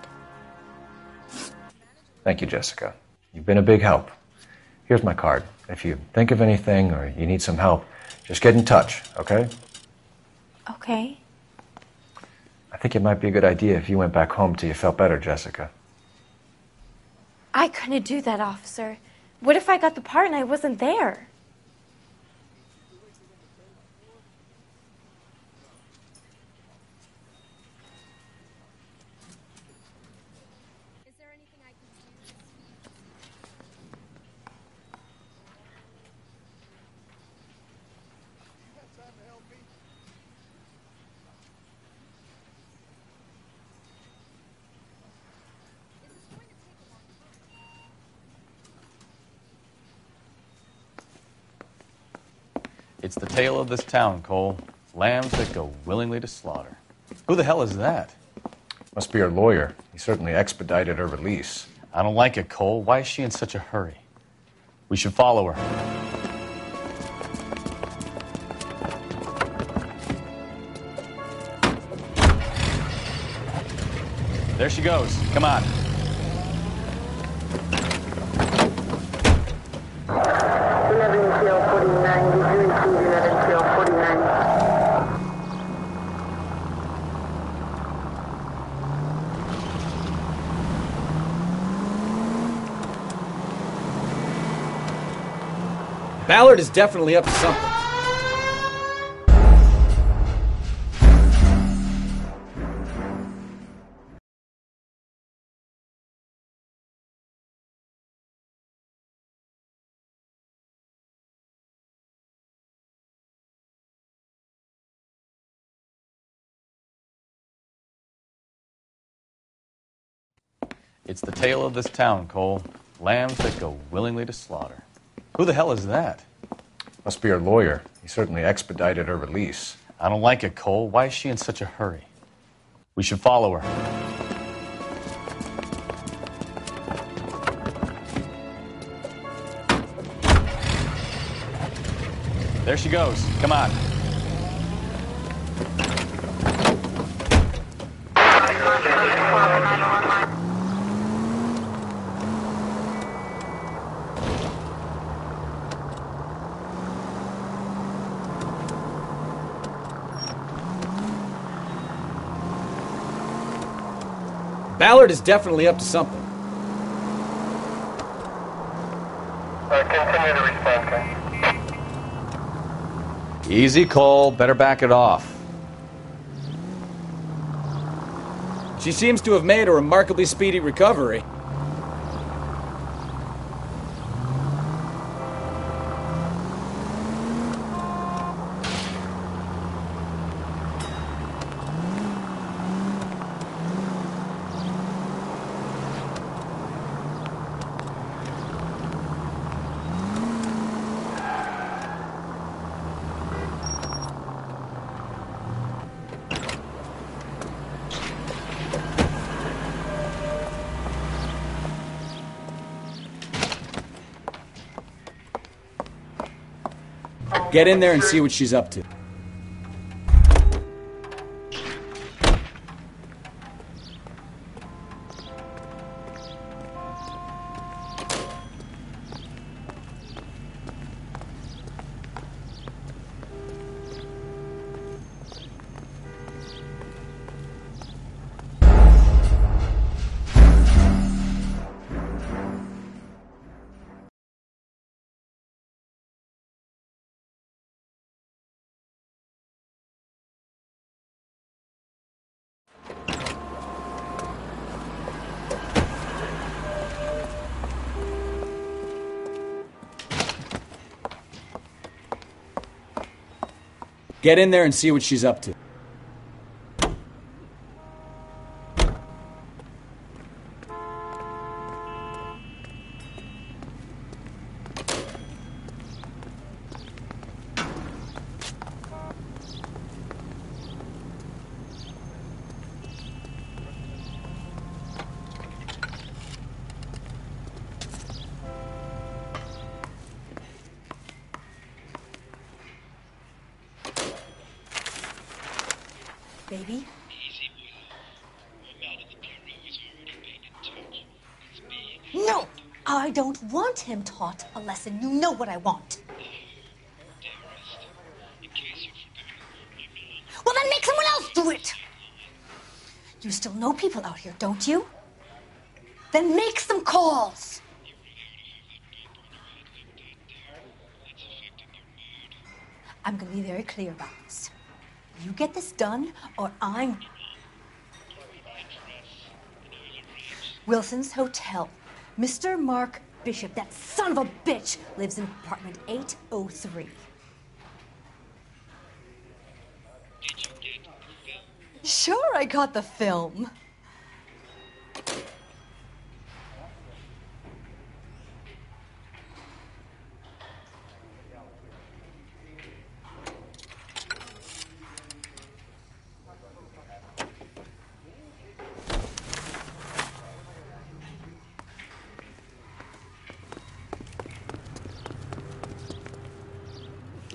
Thank you, Jessica. You've been a big help. Here's my card. If you think of anything or you need some help, just get in touch, okay? Okay. I think it might be a good idea if you went back home till you felt better, Jessica. I couldn't do that, officer. What if I got the part and I wasn't there? It's the tale of this town, Cole. Lambs that go willingly to slaughter. Who the hell is that? Must be her lawyer. He certainly expedited her release. I don't like it, Cole. Why is she in such a hurry? We should follow her. There she goes. Come on. Ballard is definitely up to something. It's the tale of this town, Cole. Lambs that go willingly to slaughter. Who the hell is that? Must be her lawyer. He certainly expedited her release. I don't like it, Cole. Why is she in such a hurry? We should follow her. There she goes. Come on. Ballard is definitely up to something. Continue to respond, sir. Easy, Cole. Better back it off. She seems to have made a remarkably speedy recovery. Get in there and see what she's up to. Get in there and see what she's up to. Baby? No! I don't want him taught a lesson. You know what I want. Well, then make someone else do it! You still know people out here, don't you? Then make some calls! I'm going to be very clear about this. You get this done, or I'm... Wilson's Hotel. Mr. Mark Bishop, that son of a bitch, lives in apartment 803. Sure, I got the film.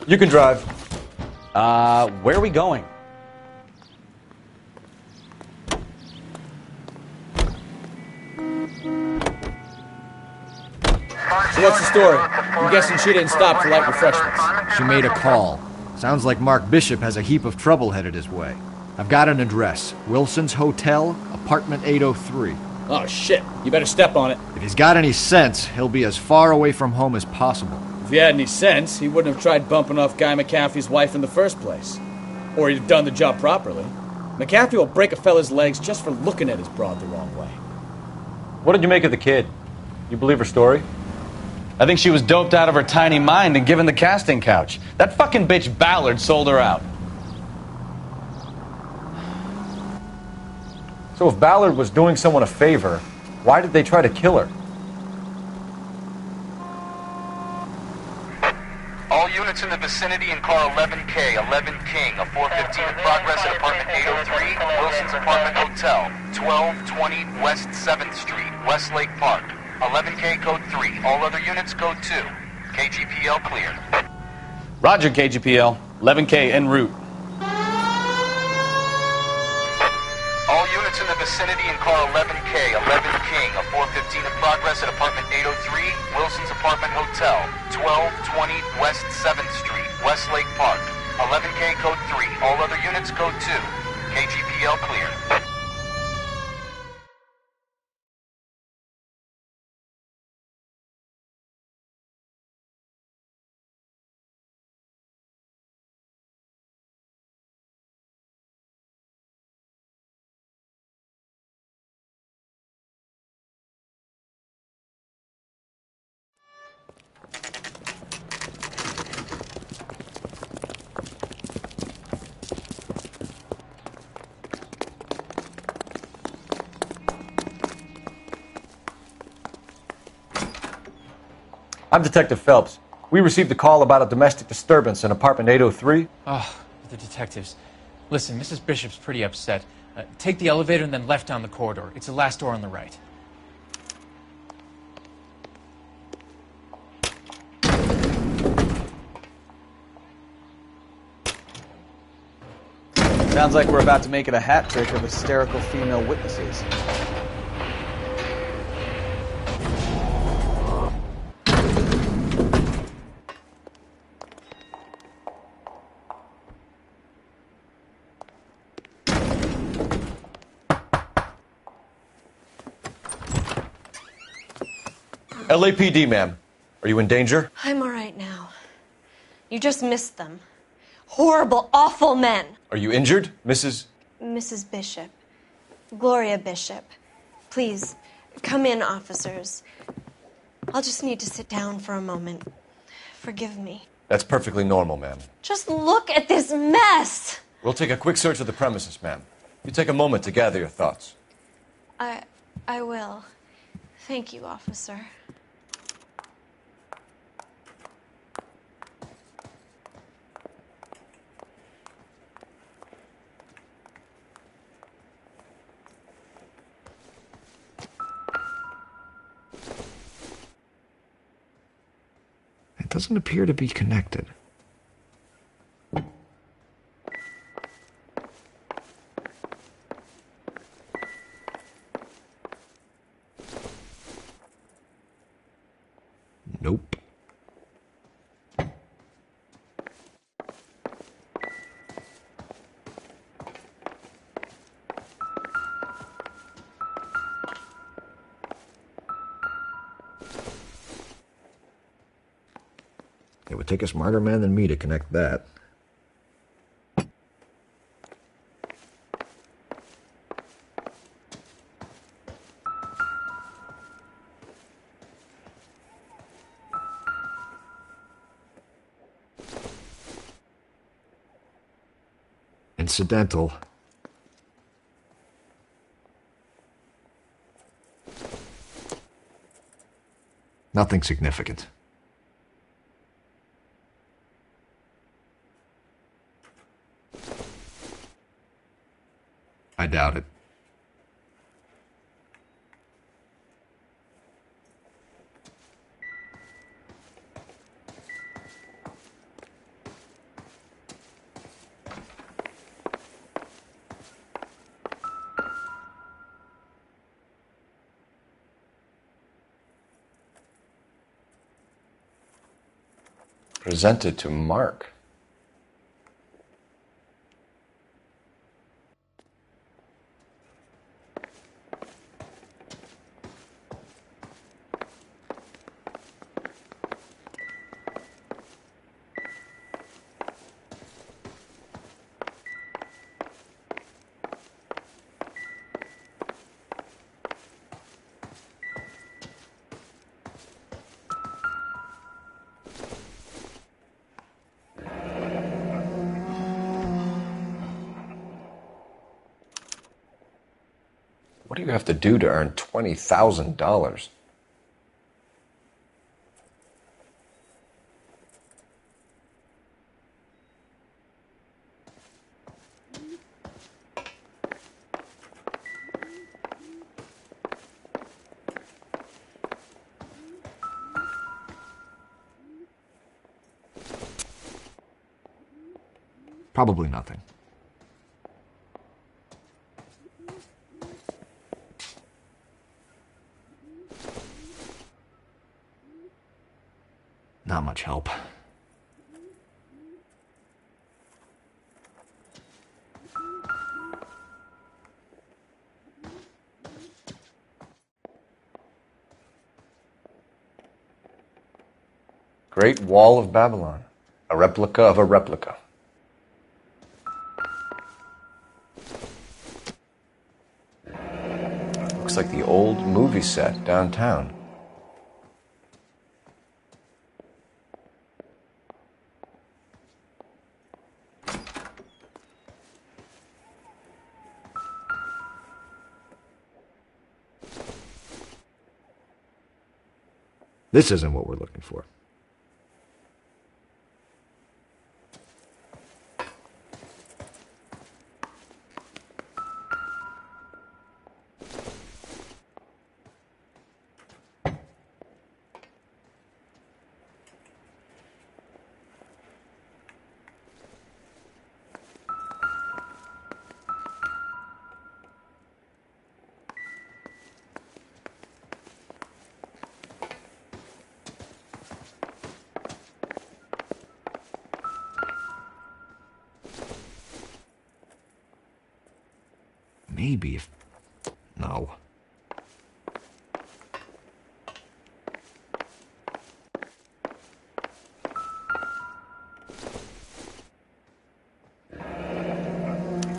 You can drive. Where are we going? So what's the story? I'm guessing she didn't stop for light refreshments. She made a call. Sounds like Mark Bishop has a heap of trouble headed his way. I've got an address. Wilson's Hotel, apartment 803. Oh, shit. You better step on it. If he's got any sense, he'll be as far away from home as possible. If he had any sense, he wouldn't have tried bumping off Guy McAfee's wife in the first place. Or he'd have done the job properly. McAfee will break a fella's legs just for looking at his broad the wrong way. What did you make of the kid? You believe her story? I think she was doped out of her tiny mind and given the casting couch. That fucking bitch Ballard sold her out. So if Ballard was doing someone a favor, Why did they try to kill her? All units in the vicinity in car 11K, 11 King, a 415 in progress at apartment 803, Wilson's Apartment Hotel, 1220 West 7th Street, Westlake Park. 11K code 3, all other units code 2. KGPL clear. Roger, KGPL. 11K en route. All units in the vicinity in car 11K, 11 King, a 415 in progress at apartment 803, Wilson's Apartment Hotel, 1220 West 7th Street, Westlake Park. 11K code 3, all other units code 2. KGPL clear. I'm Detective Phelps. We received a call about a domestic disturbance in apartment 803. Oh, the detectives. Listen, Mrs. Bishop's pretty upset. Take the elevator and then left down the corridor. It's the last door on the right. Sounds like we're about to make it a hat trick of hysterical female witnesses. LAPD, ma'am. Are you in danger? I'm all right now. You just missed them. Horrible, awful men. Are you injured, Mrs.? Mrs. Bishop. Gloria Bishop. Please, come in, officers. I'll just need to sit down for a moment. Forgive me. That's perfectly normal, ma'am. Just look at this mess! We'll take a quick search of the premises, ma'am. You take a moment to gather your thoughts. I will. Thank you, officer. It doesn't appear to be connected. Nope. It would take a smarter man than me to connect that. Incidental. Nothing significant. I doubt it. Presented to Mark. What do you have to do to earn $20,000? Probably nothing. Not much help. Great Wall of Babylon. A replica of a replica. Looks like the old movie set downtown. This isn't what we're looking for. Maybe if... No.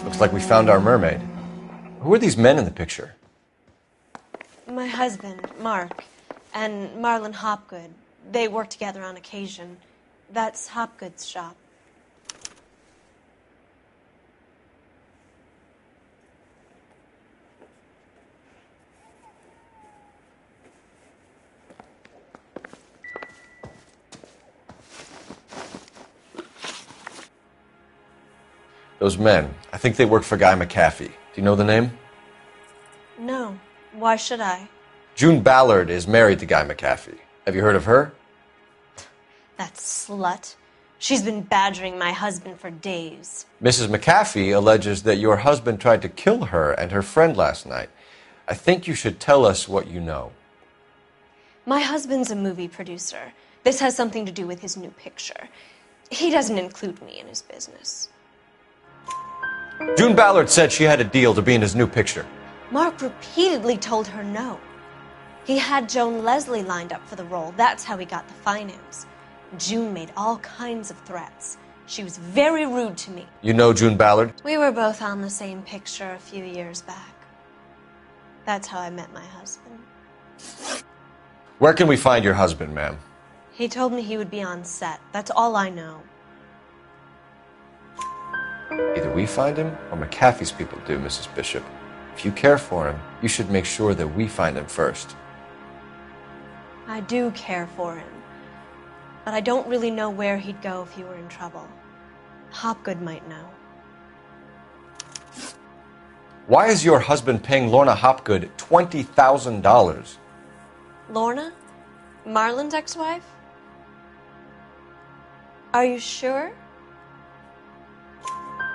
Looks like we found our mermaid. Who are these men in the picture? My husband, Mark, and Marlon Hopgood. They work together on occasion. That's Hopgood's shop. Those men, I think they work for Guy McAfee. Do you know the name? No. Why should I? June Ballard is married to Guy McAfee. Have you heard of her? That slut. She's been badgering my husband for days. Mrs. McAfee alleges that your husband tried to kill her and her friend last night. I think you should tell us what you know. My husband's a movie producer. This has something to do with his new picture. He doesn't include me in his business. June Ballard said she had a deal to be in his new picture. Mark repeatedly told her no. He had Joan Leslie lined up for the role. That's how he got the finance. June made all kinds of threats. She was very rude to me. You know June Ballard? We were both on the same picture a few years back. That's how I met my husband. Where can we find your husband, ma'am? He told me he would be on set. That's all I know. Either we find him or McAfee's people do, Mrs. Bishop. If you care for him, you should make sure that we find him first. I do care for him. But I don't really know where he'd go if he were in trouble. Hopgood might know. Why is your husband paying Lorna Hopgood $20,000? Lorna? Marlon's ex-wife? Are you sure?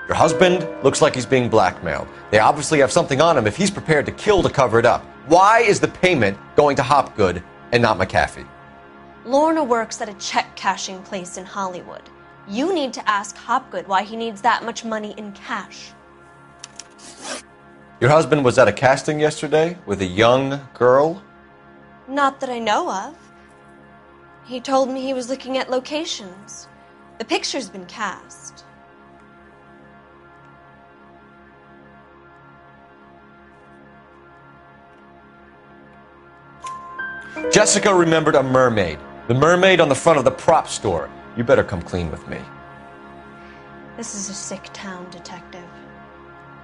Your husband looks like he's being blackmailed. They obviously have something on him if he's prepared to kill to cover it up. Why is the payment going to Hopgood and not McAfee? Lorna works at a check-cashing place in Hollywood. You need to ask Hopgood why he needs that much money in cash. Your husband was at a casting yesterday with a young girl? Not that I know of. He told me he was looking at locations. The picture's been cast. Jessica remembered a mermaid. The mermaid on the front of the prop store. You better come clean with me. This is a sick town, Detective.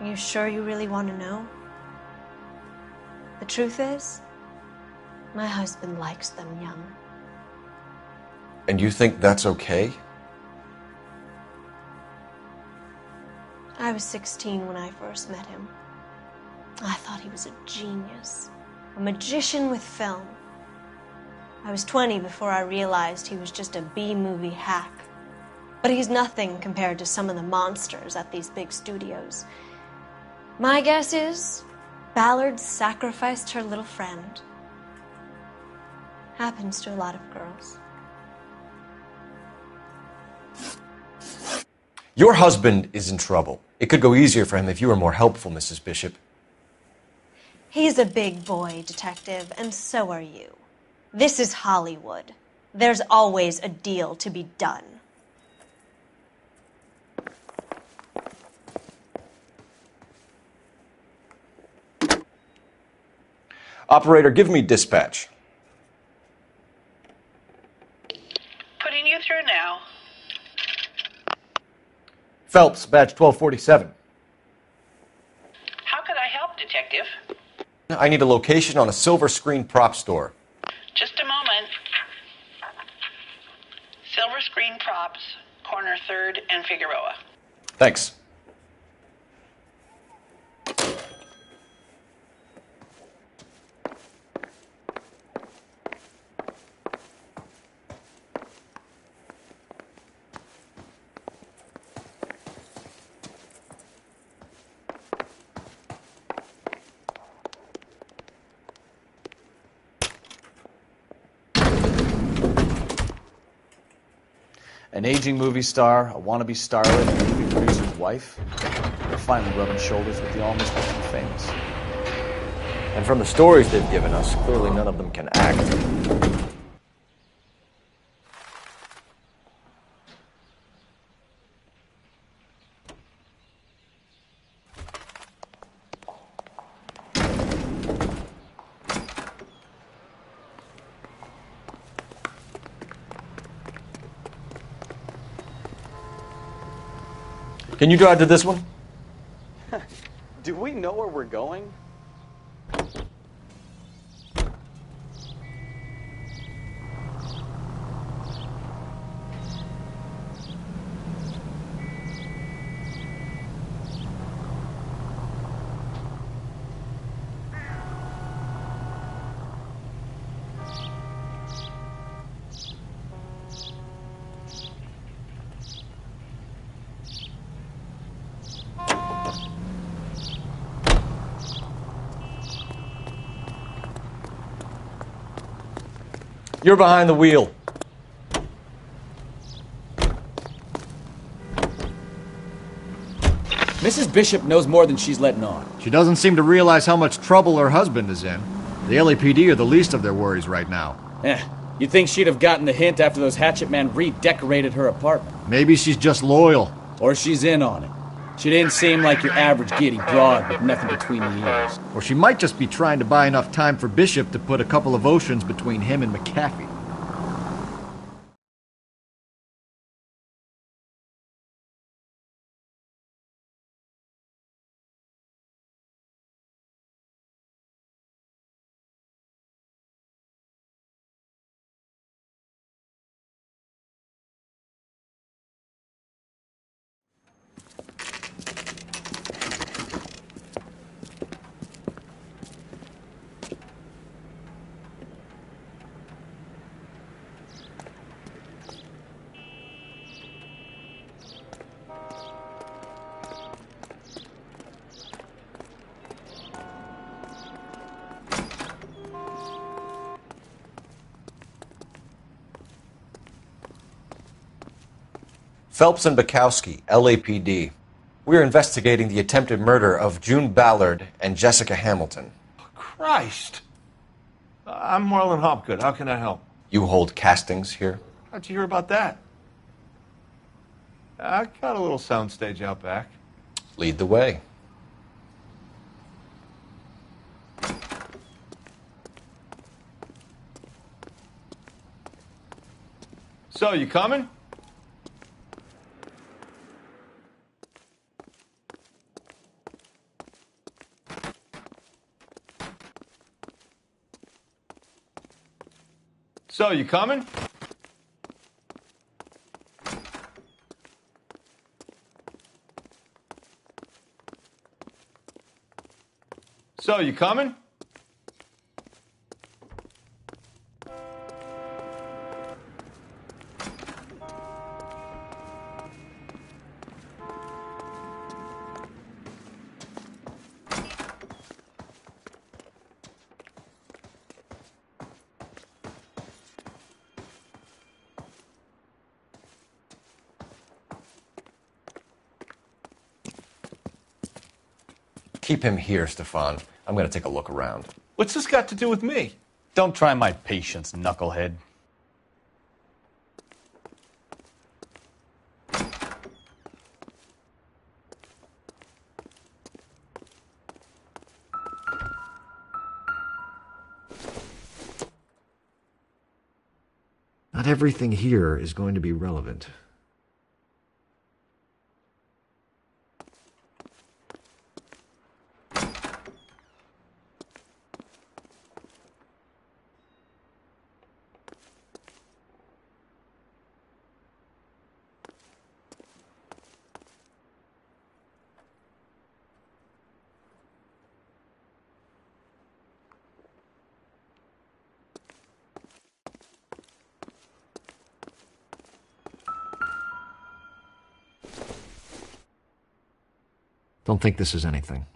Are you sure you really want to know? The truth is, my husband likes them young. And you think that's okay? I was 16 when I first met him. I thought he was a genius, a magician with film. I was 20 before I realized he was just a B-movie hack. But he's nothing compared to some of the monsters at these big studios. My guess is Ballard sacrificed her little friend. Happens to a lot of girls. Your husband is in trouble. It could go easier for him if you were more helpful, Mrs. Bishop. He's a big boy, Detective, and so are you. This is Hollywood. There's always a deal to be done. Operator, give me dispatch. Putting you through now. Phelps, badge 1247. How could I help, Detective? I need a location on a silver screen prop store. Just a moment. Silver Screen Props, corner 3rd and Figueroa. Thanks. An aging movie star, a wannabe starlet, and a movie producer's wife. They're finally rubbing shoulders with the almost rich and famous. And from the stories they've given us, clearly none of them can act. Can you drive to this one? Do we know where we're going? You're behind the wheel. Mrs. Bishop knows more than she's letting on. She doesn't seem to realize how much trouble her husband is in. The LAPD are the least of their worries right now. You'd think she'd have gotten the hint after those hatchet men redecorated her apartment. Maybe she's just loyal. Or she's in on it. She didn't seem like your average giddy broad with nothing between the ears. Or she might just be trying to buy enough time for Bishop to put a couple of oceans between him and McAfee. Phelps and Bukowski, LAPD. We're investigating the attempted murder of June Ballard and Jessica Hamilton. Christ! I'm Marlon Hopgood. How can I help? You hold castings here? How'd you hear about that? I got a little soundstage out back. Lead the way. So, you coming? So, you coming? So, you coming? Keep him here, Stefan. I'm going to take a look around. What's this got to do with me? Don't try my patience, knucklehead. Not everything here is going to be relevant. Don't think this is anything.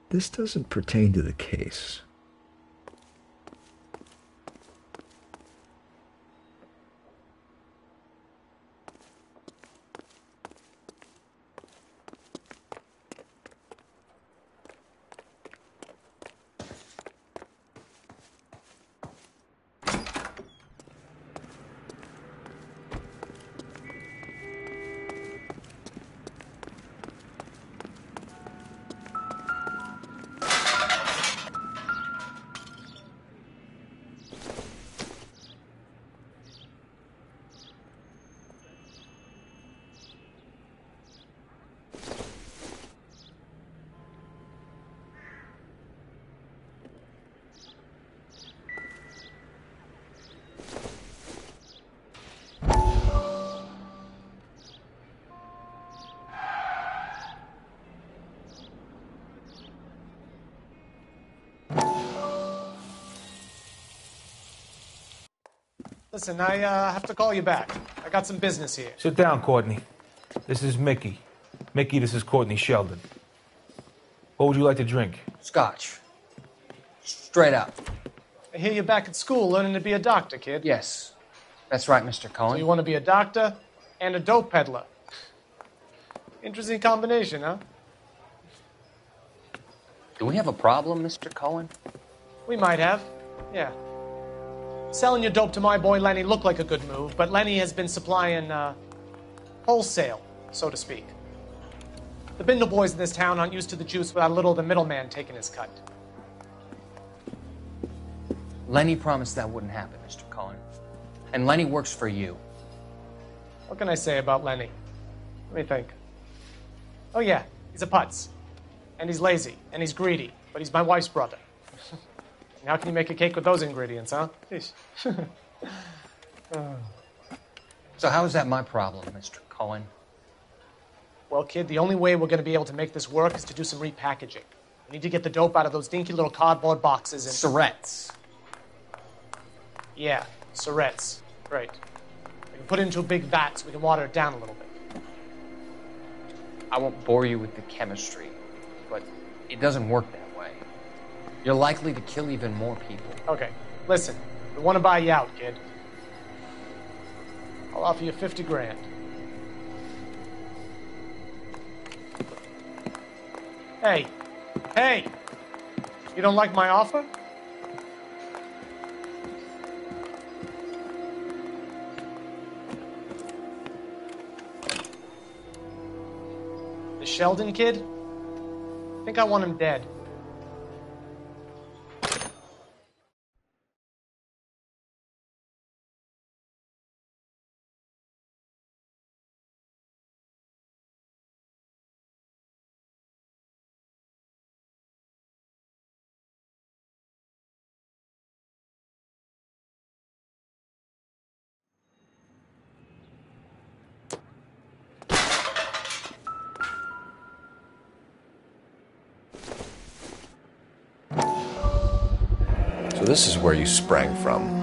This doesn't pertain to the case. Listen, I have to call you back. I got some business here. Sit down, Courtney. This is Mickey. Mickey, this is Courtney Sheldon. What would you like to drink? Scotch. Straight up. I hear you're back at school learning to be a doctor, kid. Yes. That's right, Mr. Cohen. So you want to be a doctor and a dope peddler. Interesting combination, huh? Do we have a problem, Mr. Cohen? We might have. Yeah. Selling your dope to my boy Lenny looked like a good move, but Lenny has been supplying, wholesale, so to speak. The Bindle boys in this town aren't used to the juice without a little of the middleman taking his cut. Lenny promised that wouldn't happen, Mr. Cohen. And Lenny works for you. What can I say about Lenny? Let me think. Oh yeah, he's a putz. And he's lazy, and he's greedy, but he's my wife's brother. How can you make a cake with those ingredients, huh? So how is that my problem, Mr. Cohen? Well, kid, the only way we're going to be able to make this work is to do some repackaging. We need to get the dope out of those dinky little cardboard boxes and... Syrettes. Yeah, syrettes. Right. We can put it into a big vat so we can water it down a little bit. I won't bore you with the chemistry, but it doesn't work that way. You're likely to kill even more people. Okay, listen. We want to buy you out, kid. I'll offer you 50 grand. Hey. Hey! You don't like my offer? The Sheldon kid? I think I want him dead. this is where you sprang from.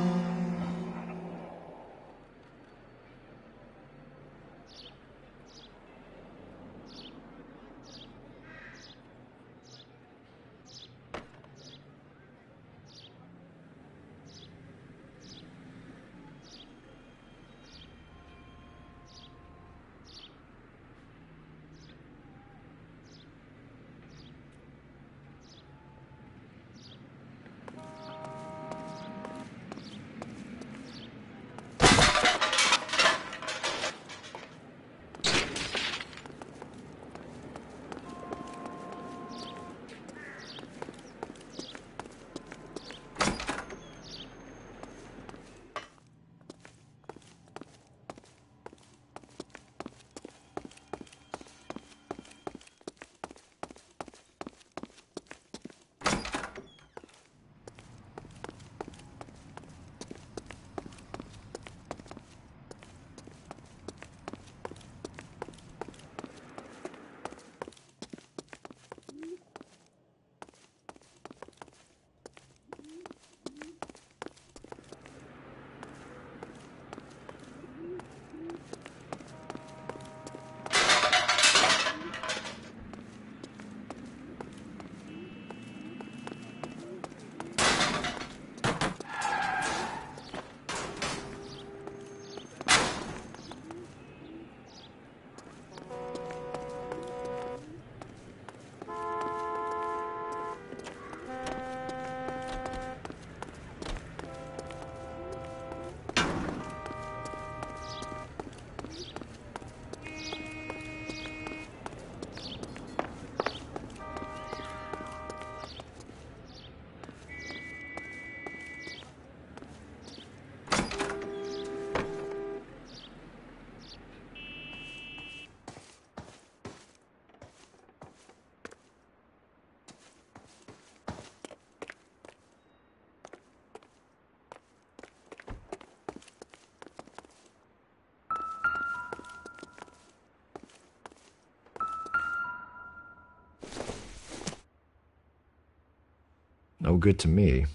No good to me.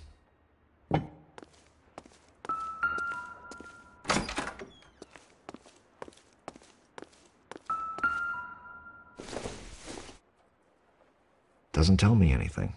Doesn't tell me anything.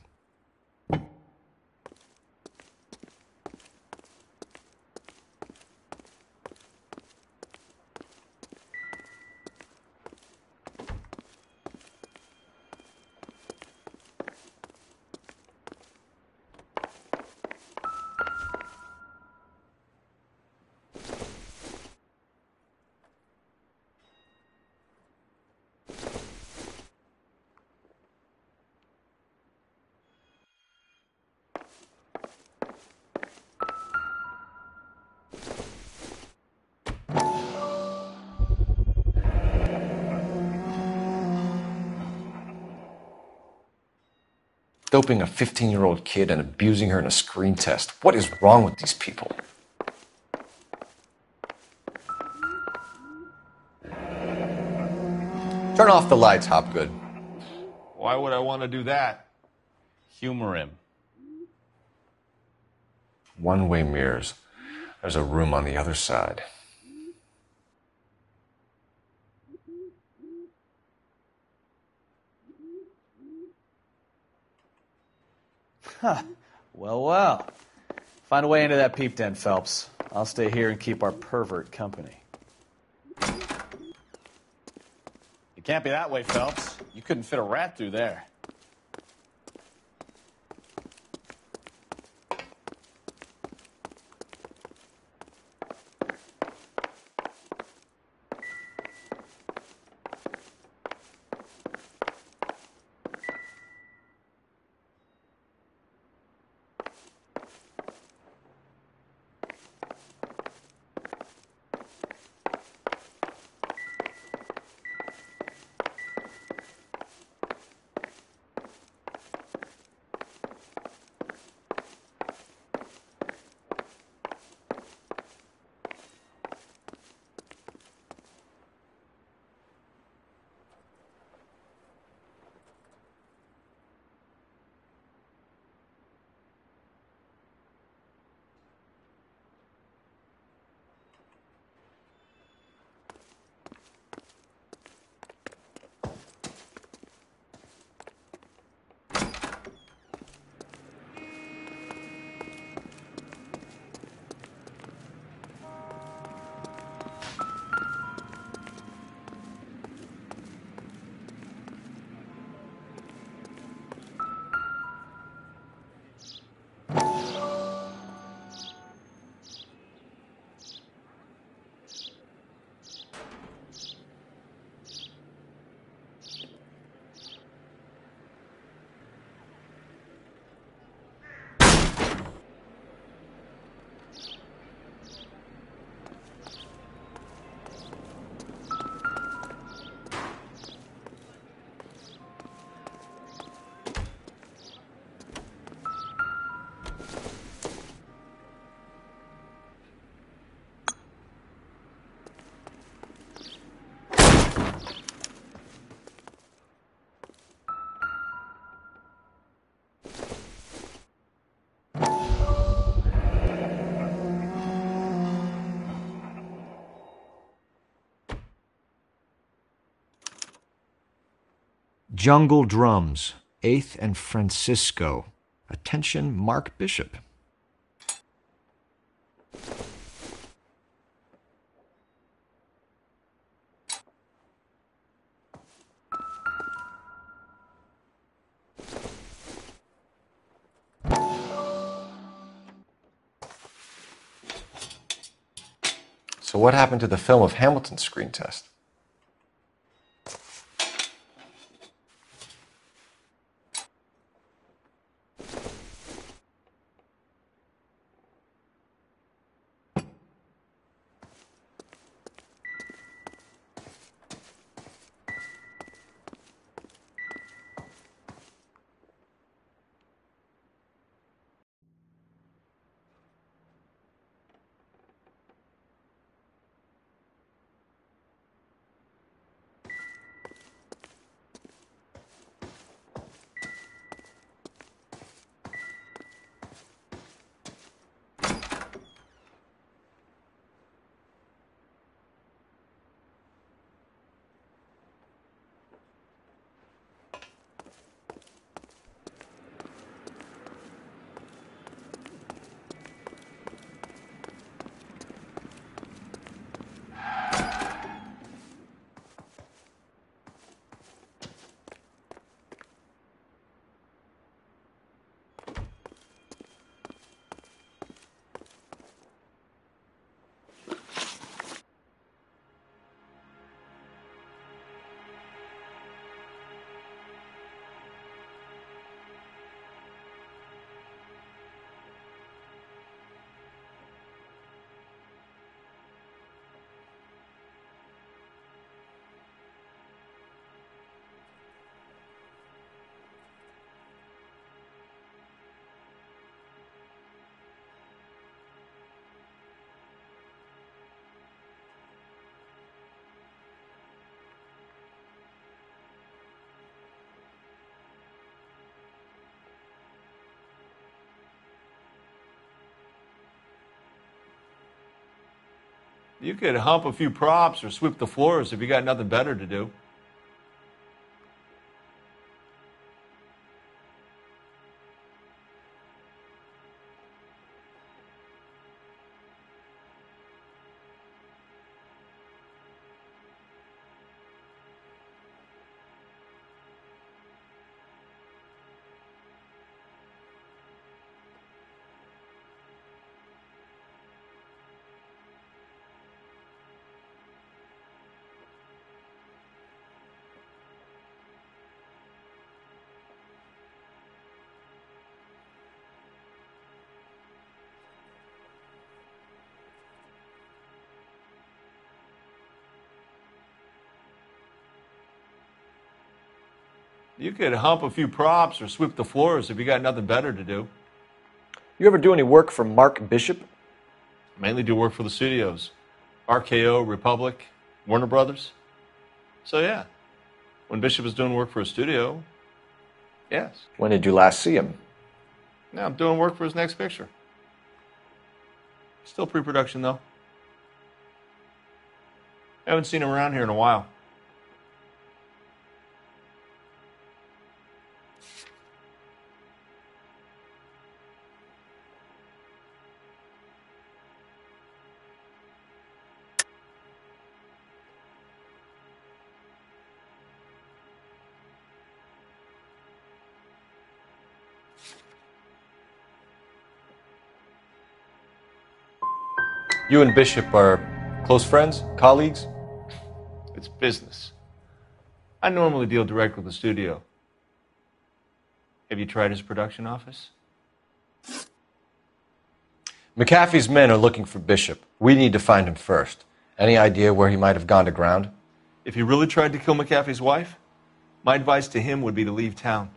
Doping a 15-year-old kid and abusing her in a screen test. What is wrong with these people? Turn off the lights, Hopgood. Why would I want to do that? Humor him. One-way mirrors. There's a room on the other side. Huh. Well. Find a way into that peep den, Phelps. I'll stay here and keep our pervert company. It can't be that way, Phelps. You couldn't fit a rat through there. Jungle Drums, 8th and Francisco. Attention, Mark Bishop. So what happened to the film of Hamilton's screen test? You could hump a few props or sweep the floors if you got nothing better to do. You could hump a few props or sweep the floors if you got nothing better to do. You ever do any work for Mark Bishop? Mainly do work for the studios. RKO, Republic, Warner Brothers. So yeah, when Bishop is doing work for a studio, yes. When did you last see him? Now I'm doing work for his next picture. Still pre-production though. Haven't seen him around here in a while. You and Bishop are close friends, colleagues? It's business. I normally deal direct with the studio. Have you tried his production office? McAfee's men are looking for Bishop. We need to find him first. Any idea where he might have gone to ground? If he really tried to kill McAfee's wife, my advice to him would be to leave town.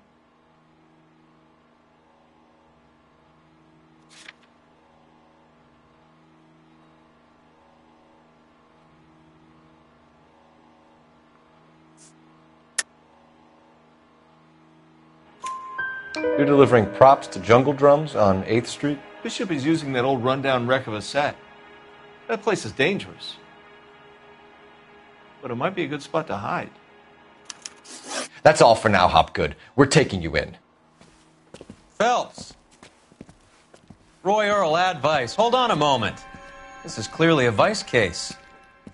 You're delivering props to Jungle Drums on 8th Street? Bishop is using that old rundown wreck of a set. That place is dangerous. But it might be a good spot to hide. That's all for now, Hopgood. We're taking you in. Phelps. Roy Earl, advice. Hold on a moment. This is clearly a vice case.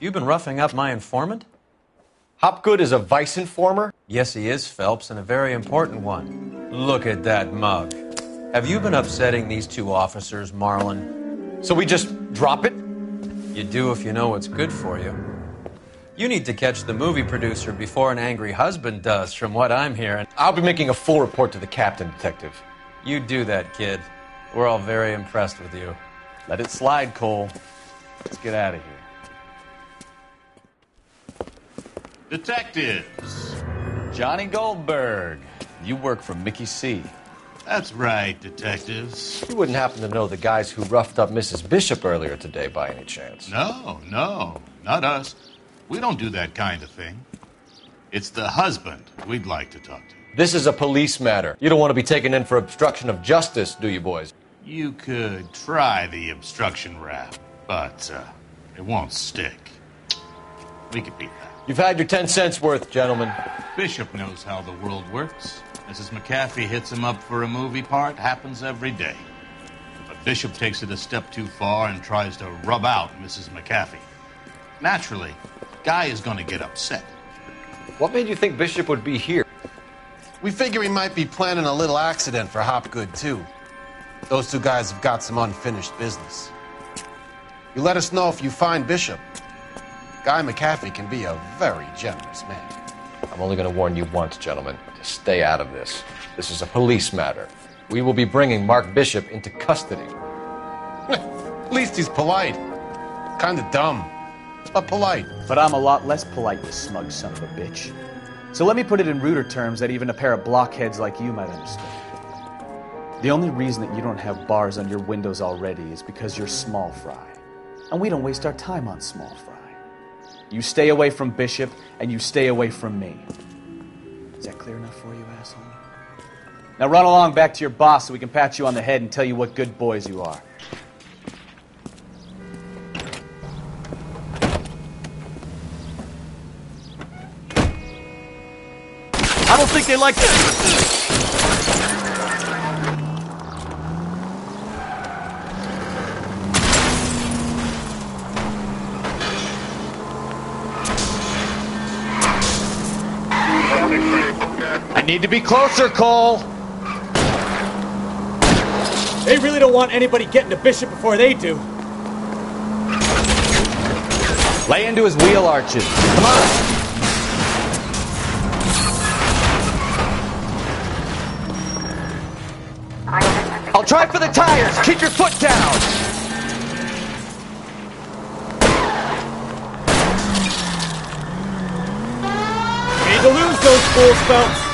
You've been roughing up my informant? Hopgood is a vice informer? Yes, he is, Phelps, and a very important one. Look at that mug. Have you been upsetting these two officers, Marlon? So we just drop it? You do if you know what's good for you. You need to catch the movie producer before an angry husband does, from what I'm hearing. I'll be making a full report to the captain, Detective. You do that, kid. We're all very impressed with you. Let it slide, Cole. Let's get out of here. Detectives. Johnny Goldberg. You work for Mickey C. That's right, detectives. You wouldn't happen to know the guys who roughed up Mrs. Bishop earlier today by any chance? No, not us. We don't do that kind of thing. It's the husband we'd like to talk to. This is a police matter. You don't want to be taken in for obstruction of justice, do you, boys? You could try the obstruction rap, but it won't stick. We could beat that. You've had your 10 cents worth, gentlemen. Bishop knows how the world works. Mrs. McAfee hits him up for a movie part. Happens every day. But Bishop takes it a step too far and tries to rub out Mrs. McAfee. Naturally, Guy is going to get upset. What made you think Bishop would be here? We figure he might be planning a little accident for Hopgood, too. Those two guys have got some unfinished business. You let us know if you find Bishop. Guy McAfee can be a very generous man. I'm only going to warn you once, gentlemen, to stay out of this. This is a police matter. We will be bringing Mark Bishop into custody. At least he's polite. Kind of dumb, but polite. But I'm a lot less polite, you smug son of a bitch. So let me put it in ruder terms that even a pair of blockheads like you might understand. The only reason that you don't have bars on your windows already is because you're small fry. And we don't waste our time on small fry. You stay away from Bishop, and you stay away from me. Is that clear enough for you, asshole? Now run along back to your boss so we can pat you on the head and tell you what good boys you are. I don't think they like this. I need to be closer, Cole. They really don't want anybody getting to Bishop before they do. Lay into his wheel arches. Come on. I'll try for the tires. Keep your foot down. We need to lose those fools, Phelps.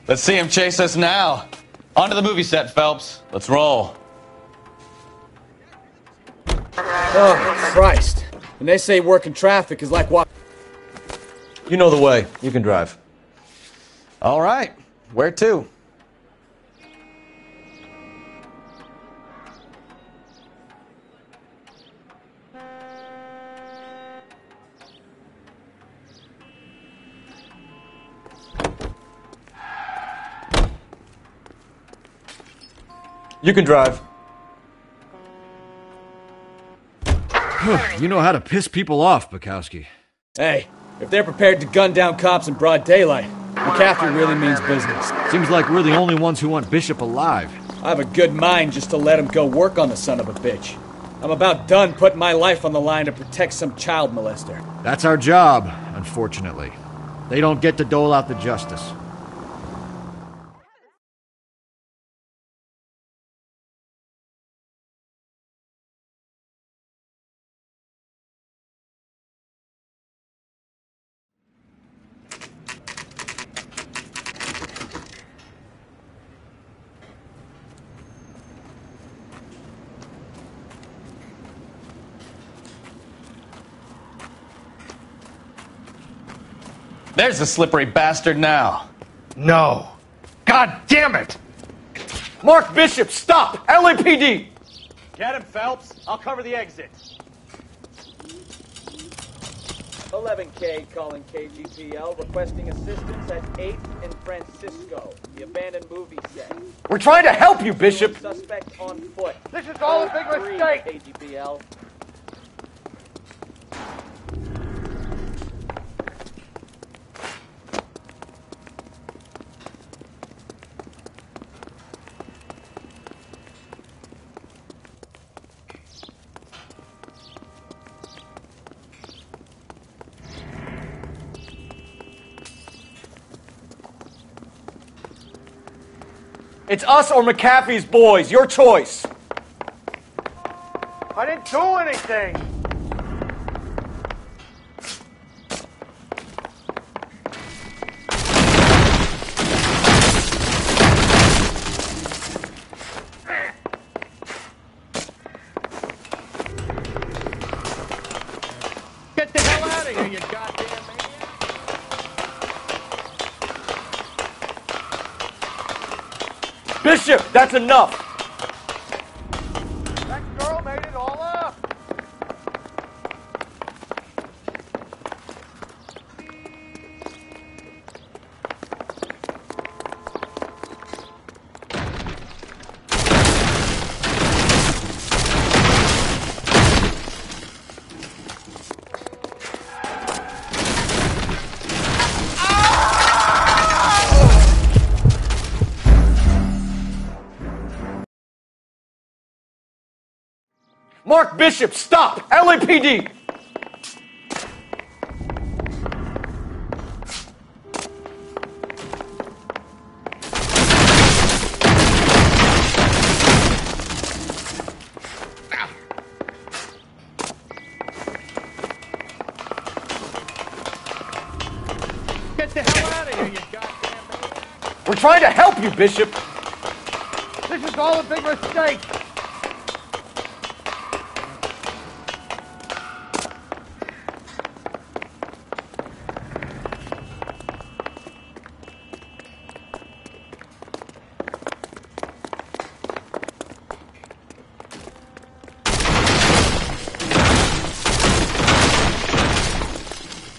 Let's see him chase us now. On to the movie set, Phelps. Let's roll. Oh, Christ. And they say working traffic is like what? You know the way. You can drive. All right. Where to? You can drive. You know how to piss people off, Bukowski. Hey, if they're prepared to gun down cops in broad daylight, McAfee really means business. Seems like we're the only ones who want Bishop alive. I have a good mind just to let him go work on the son of a bitch. I'm about done putting my life on the line to protect some child molester. That's our job, unfortunately. They don't get to dole out the justice. There's the slippery bastard now. No. God damn it! Mark Bishop, stop! LAPD! Get him, Phelps. I'll cover the exit. 11K calling KGPL, requesting assistance at 8th and Francisco, the abandoned movie set. We're trying to help you, Bishop! Suspect on foot. This is all a big mistake! KGPL. It's us or McAfee's boys. Your choice. I didn't do anything! Get the hell out of here, you goddamn maniac! Bishop, that's enough. That girl made it all up! Mark Bishop, stop! LAPD! Get the hell out of here, you goddamn maniac! We're trying to help you, Bishop! This is all a big mistake!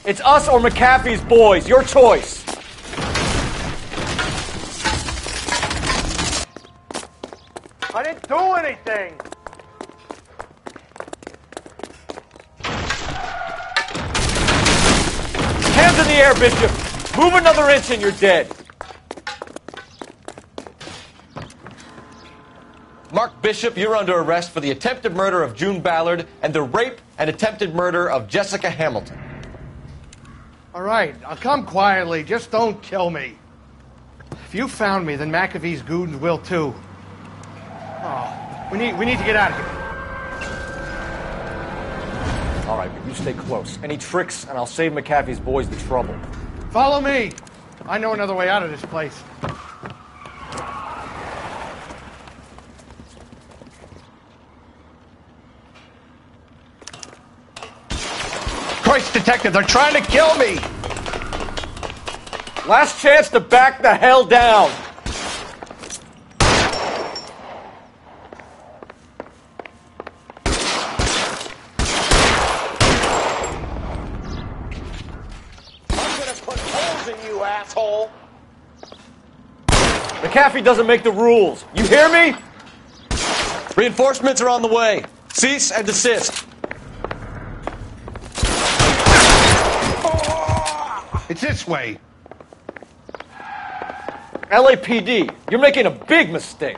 It's us or McAfee's boys. Your choice. I didn't do anything! Hands in the air, Bishop. Move another inch and you're dead. Mark Bishop, you're under arrest for the attempted murder of June Ballard and the rape and attempted murder of Jessica Hamilton. All right, I'll come quietly. Just don't kill me. If you found me, then McAfee's goons will too. Oh, we need to get out of here. All right, but you stay close. Any tricks, and I'll save McAfee's boys the trouble. Follow me. I know another way out of this place. Christ, detective, they're trying to kill me! Last chance to back the hell down. I'm gonna put holes in you, asshole! McAfee doesn't make the rules. You hear me? Reinforcements are on the way. Cease and desist. It's this way. LAPD, you're making a big mistake.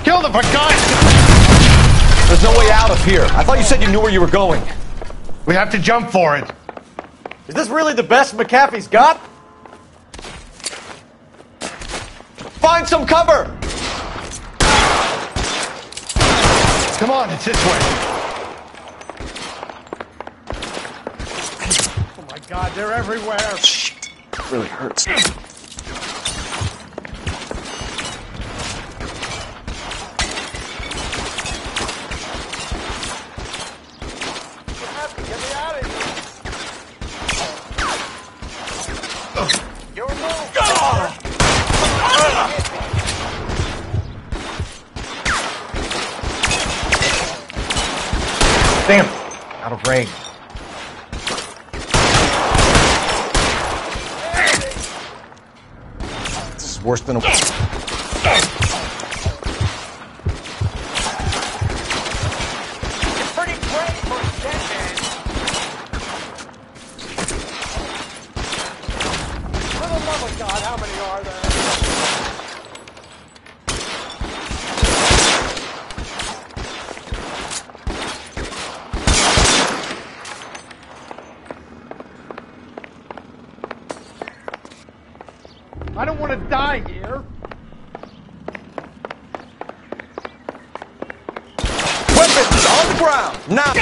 Kill them for God's sake! There's no way out of here. I thought you said you knew where you were going. We have to jump for it. Is this really the best McAfee's got? Find some cover! Come on, it's this way. Oh my God, they're everywhere. Shit, it really hurts. Get me out Damn! Out of range. This is worse than a... I don't want to die here. Weapons on the ground! Now!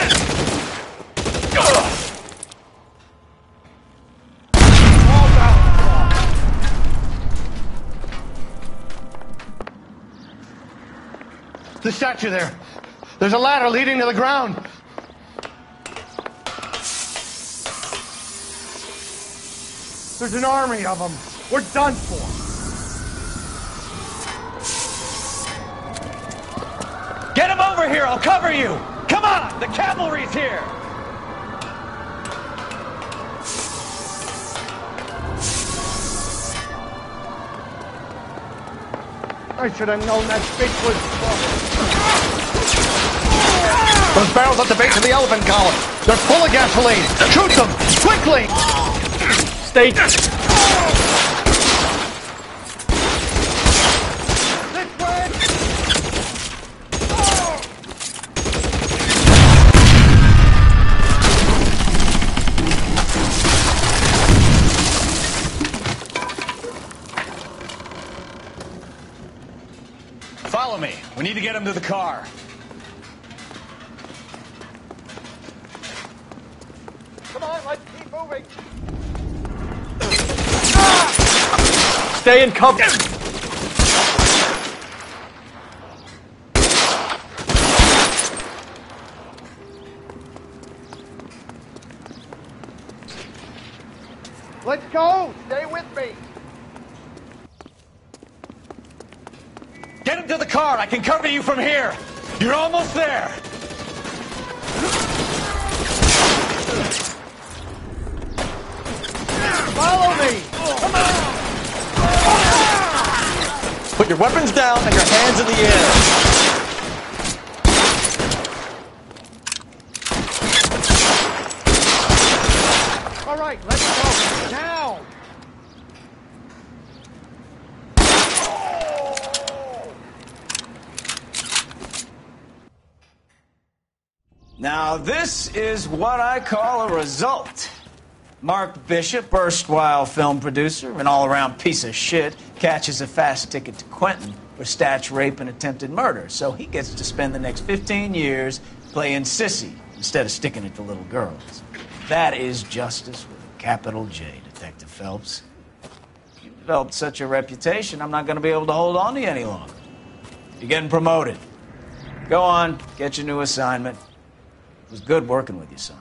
The statue there. There's a ladder leading to the ground. There's an army of them. We're done for. Get him over here! I'll cover you! Come on! The cavalry's here! I should have known that bitch was trouble. Those barrels at the base of the elephant column. They're full of gasoline. Shoot them! Quickly! Stay... Follow me. We need to get him to the car. Come on, let's keep moving. Stay in cover! Let's go! Stay with me! Get him to the car. I can cover you from here. You're almost there. Follow me! Come on! Put your weapons down and your hands in the air. All right, let's go. Now! Now, this is what I call a result. Mark Bishop, erstwhile film producer, an all-around piece of shit, catches a fast ticket to Quentin for statch rape and attempted murder, so he gets to spend the next 15 years playing sissy instead of sticking it to little girls. That is justice with a capital J, Detective Phelps. You've developed such a reputation, I'm not going to be able to hold on to you any longer. You're getting promoted. Go on, get your new assignment. It was good working with you, son.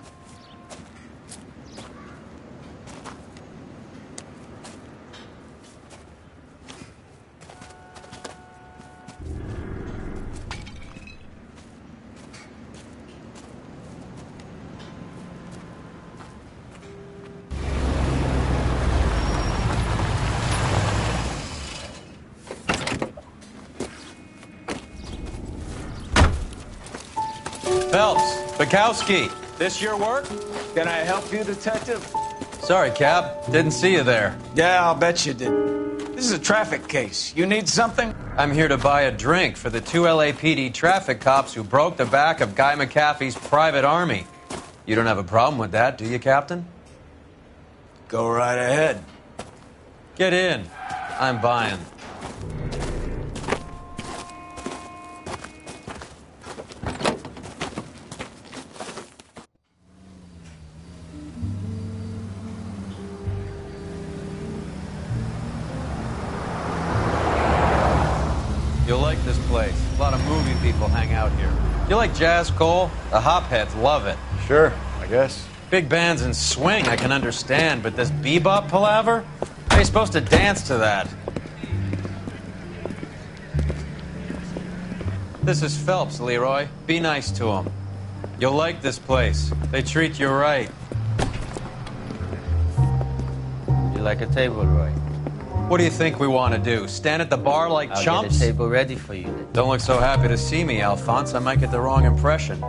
Phelps, Bukowski, this your work? Can I help you, Detective? Sorry, Cap. Didn't see you there. Yeah, I'll bet you did. This is a traffic case. You need something? I'm here to buy a drink for the 2 LAPD traffic cops who broke the back of Guy McAfee's private army. You don't have a problem with that, do you, Captain? Go right ahead. Get in. I'm buying. You'll like this place. A lot of movie people hang out here. You like jazz, Cole? The hopheads love it. Sure, I guess. Big bands and swing I can understand, but this bebop palaver? How are you supposed to dance to that? This is Phelps, Leroy. Be nice to him. You'll like this place. They treat you right. You like a table, Roy? What do you think we want to do? Stand at the bar like I'll chumps? get a table ready for you then. Don't look so happy to see me, Alphonse. I might get the wrong impression.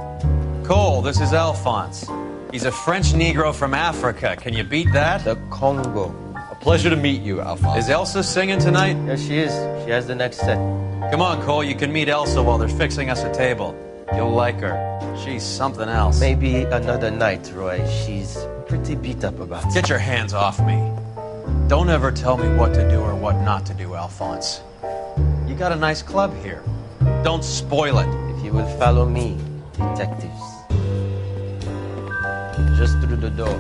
Cole, this is Alphonse. He's a French Negro from Africa. Can you beat that? The Congo. A pleasure to meet you, Alphonse. Is Elsa singing tonight? Yes, she is. She has the next set. Come on, Cole. You can meet Elsa while they're fixing us a table. You'll like her. She's something else. Maybe another night, Roy. She's pretty beat up about it. Get your hands off me. Don't ever tell me what to do or what not to do, Alphonse. You got a nice club here. Don't spoil it. If you will follow me, detectives. Just through the door.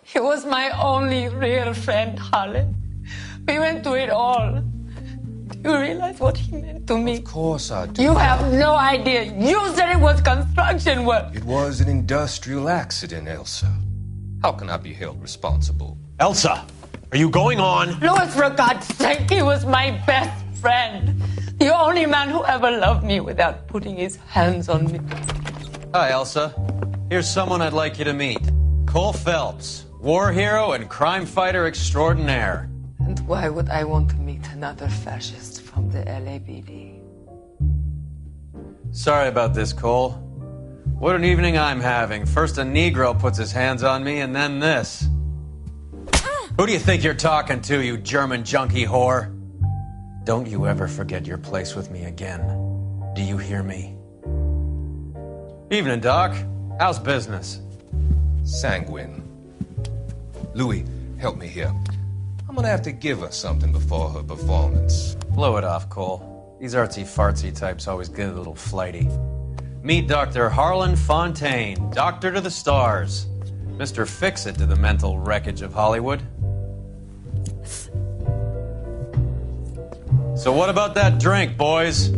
He was my only real friend, Harlan. We went through it all. Do you realize what he meant to me? Of course I do. You have no idea. You said it was construction work. It was an industrial accident, Elsa. How can I be held responsible? Elsa, are you going on? Louis, for God's sake, he was my best friend. The only man who ever loved me without putting his hands on me. Hi, Elsa. Here's someone I'd like you to meet. Cole Phelps, war hero and crime fighter extraordinaire. And why would I want to meet another fascist from the LAPD? Sorry about this, Cole. What an evening I'm having. First a Negro puts his hands on me, and then this. Who do you think you're talking to, you German junkie whore? Don't you ever forget your place with me again. Do you hear me? Evening, Doc. How's business? Sanguine. Louis, help me here. I'm gonna have to give her something before her performance. Blow it off, Cole. These artsy-fartsy types always get a little flighty. Meet Dr. Harlan Fontaine, doctor to the stars. Mr. Fix-It to the mental wreckage of Hollywood. So what about that drink, boys?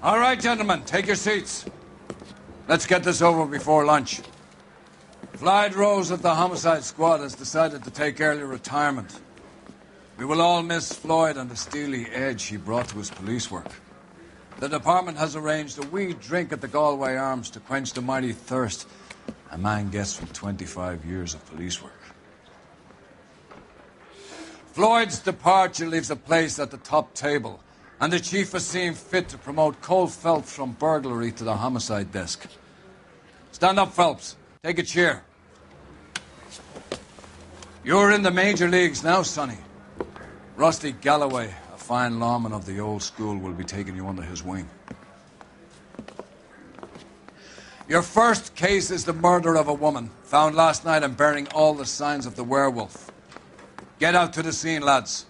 All right, gentlemen, take your seats. Let's get this over before lunch. Floyd Rose of the Homicide Squad has decided to take early retirement. We will all miss Floyd and the steely edge he brought to his police work. The department has arranged a wee drink at the Galway Arms to quench the mighty thirst a man gets from 25 years of police work. Floyd's departure leaves a place at the top table, and the chief has seen fit to promote Cole Phelps from burglary to the homicide desk. Stand up, Phelps. Take a chair. You're in the major leagues now, Sonny. Rusty Galloway, a fine lawman of the old school, will be taking you under his wing. Your first case is the murder of a woman, found last night and bearing all the signs of the werewolf. Get out to the scene, lads.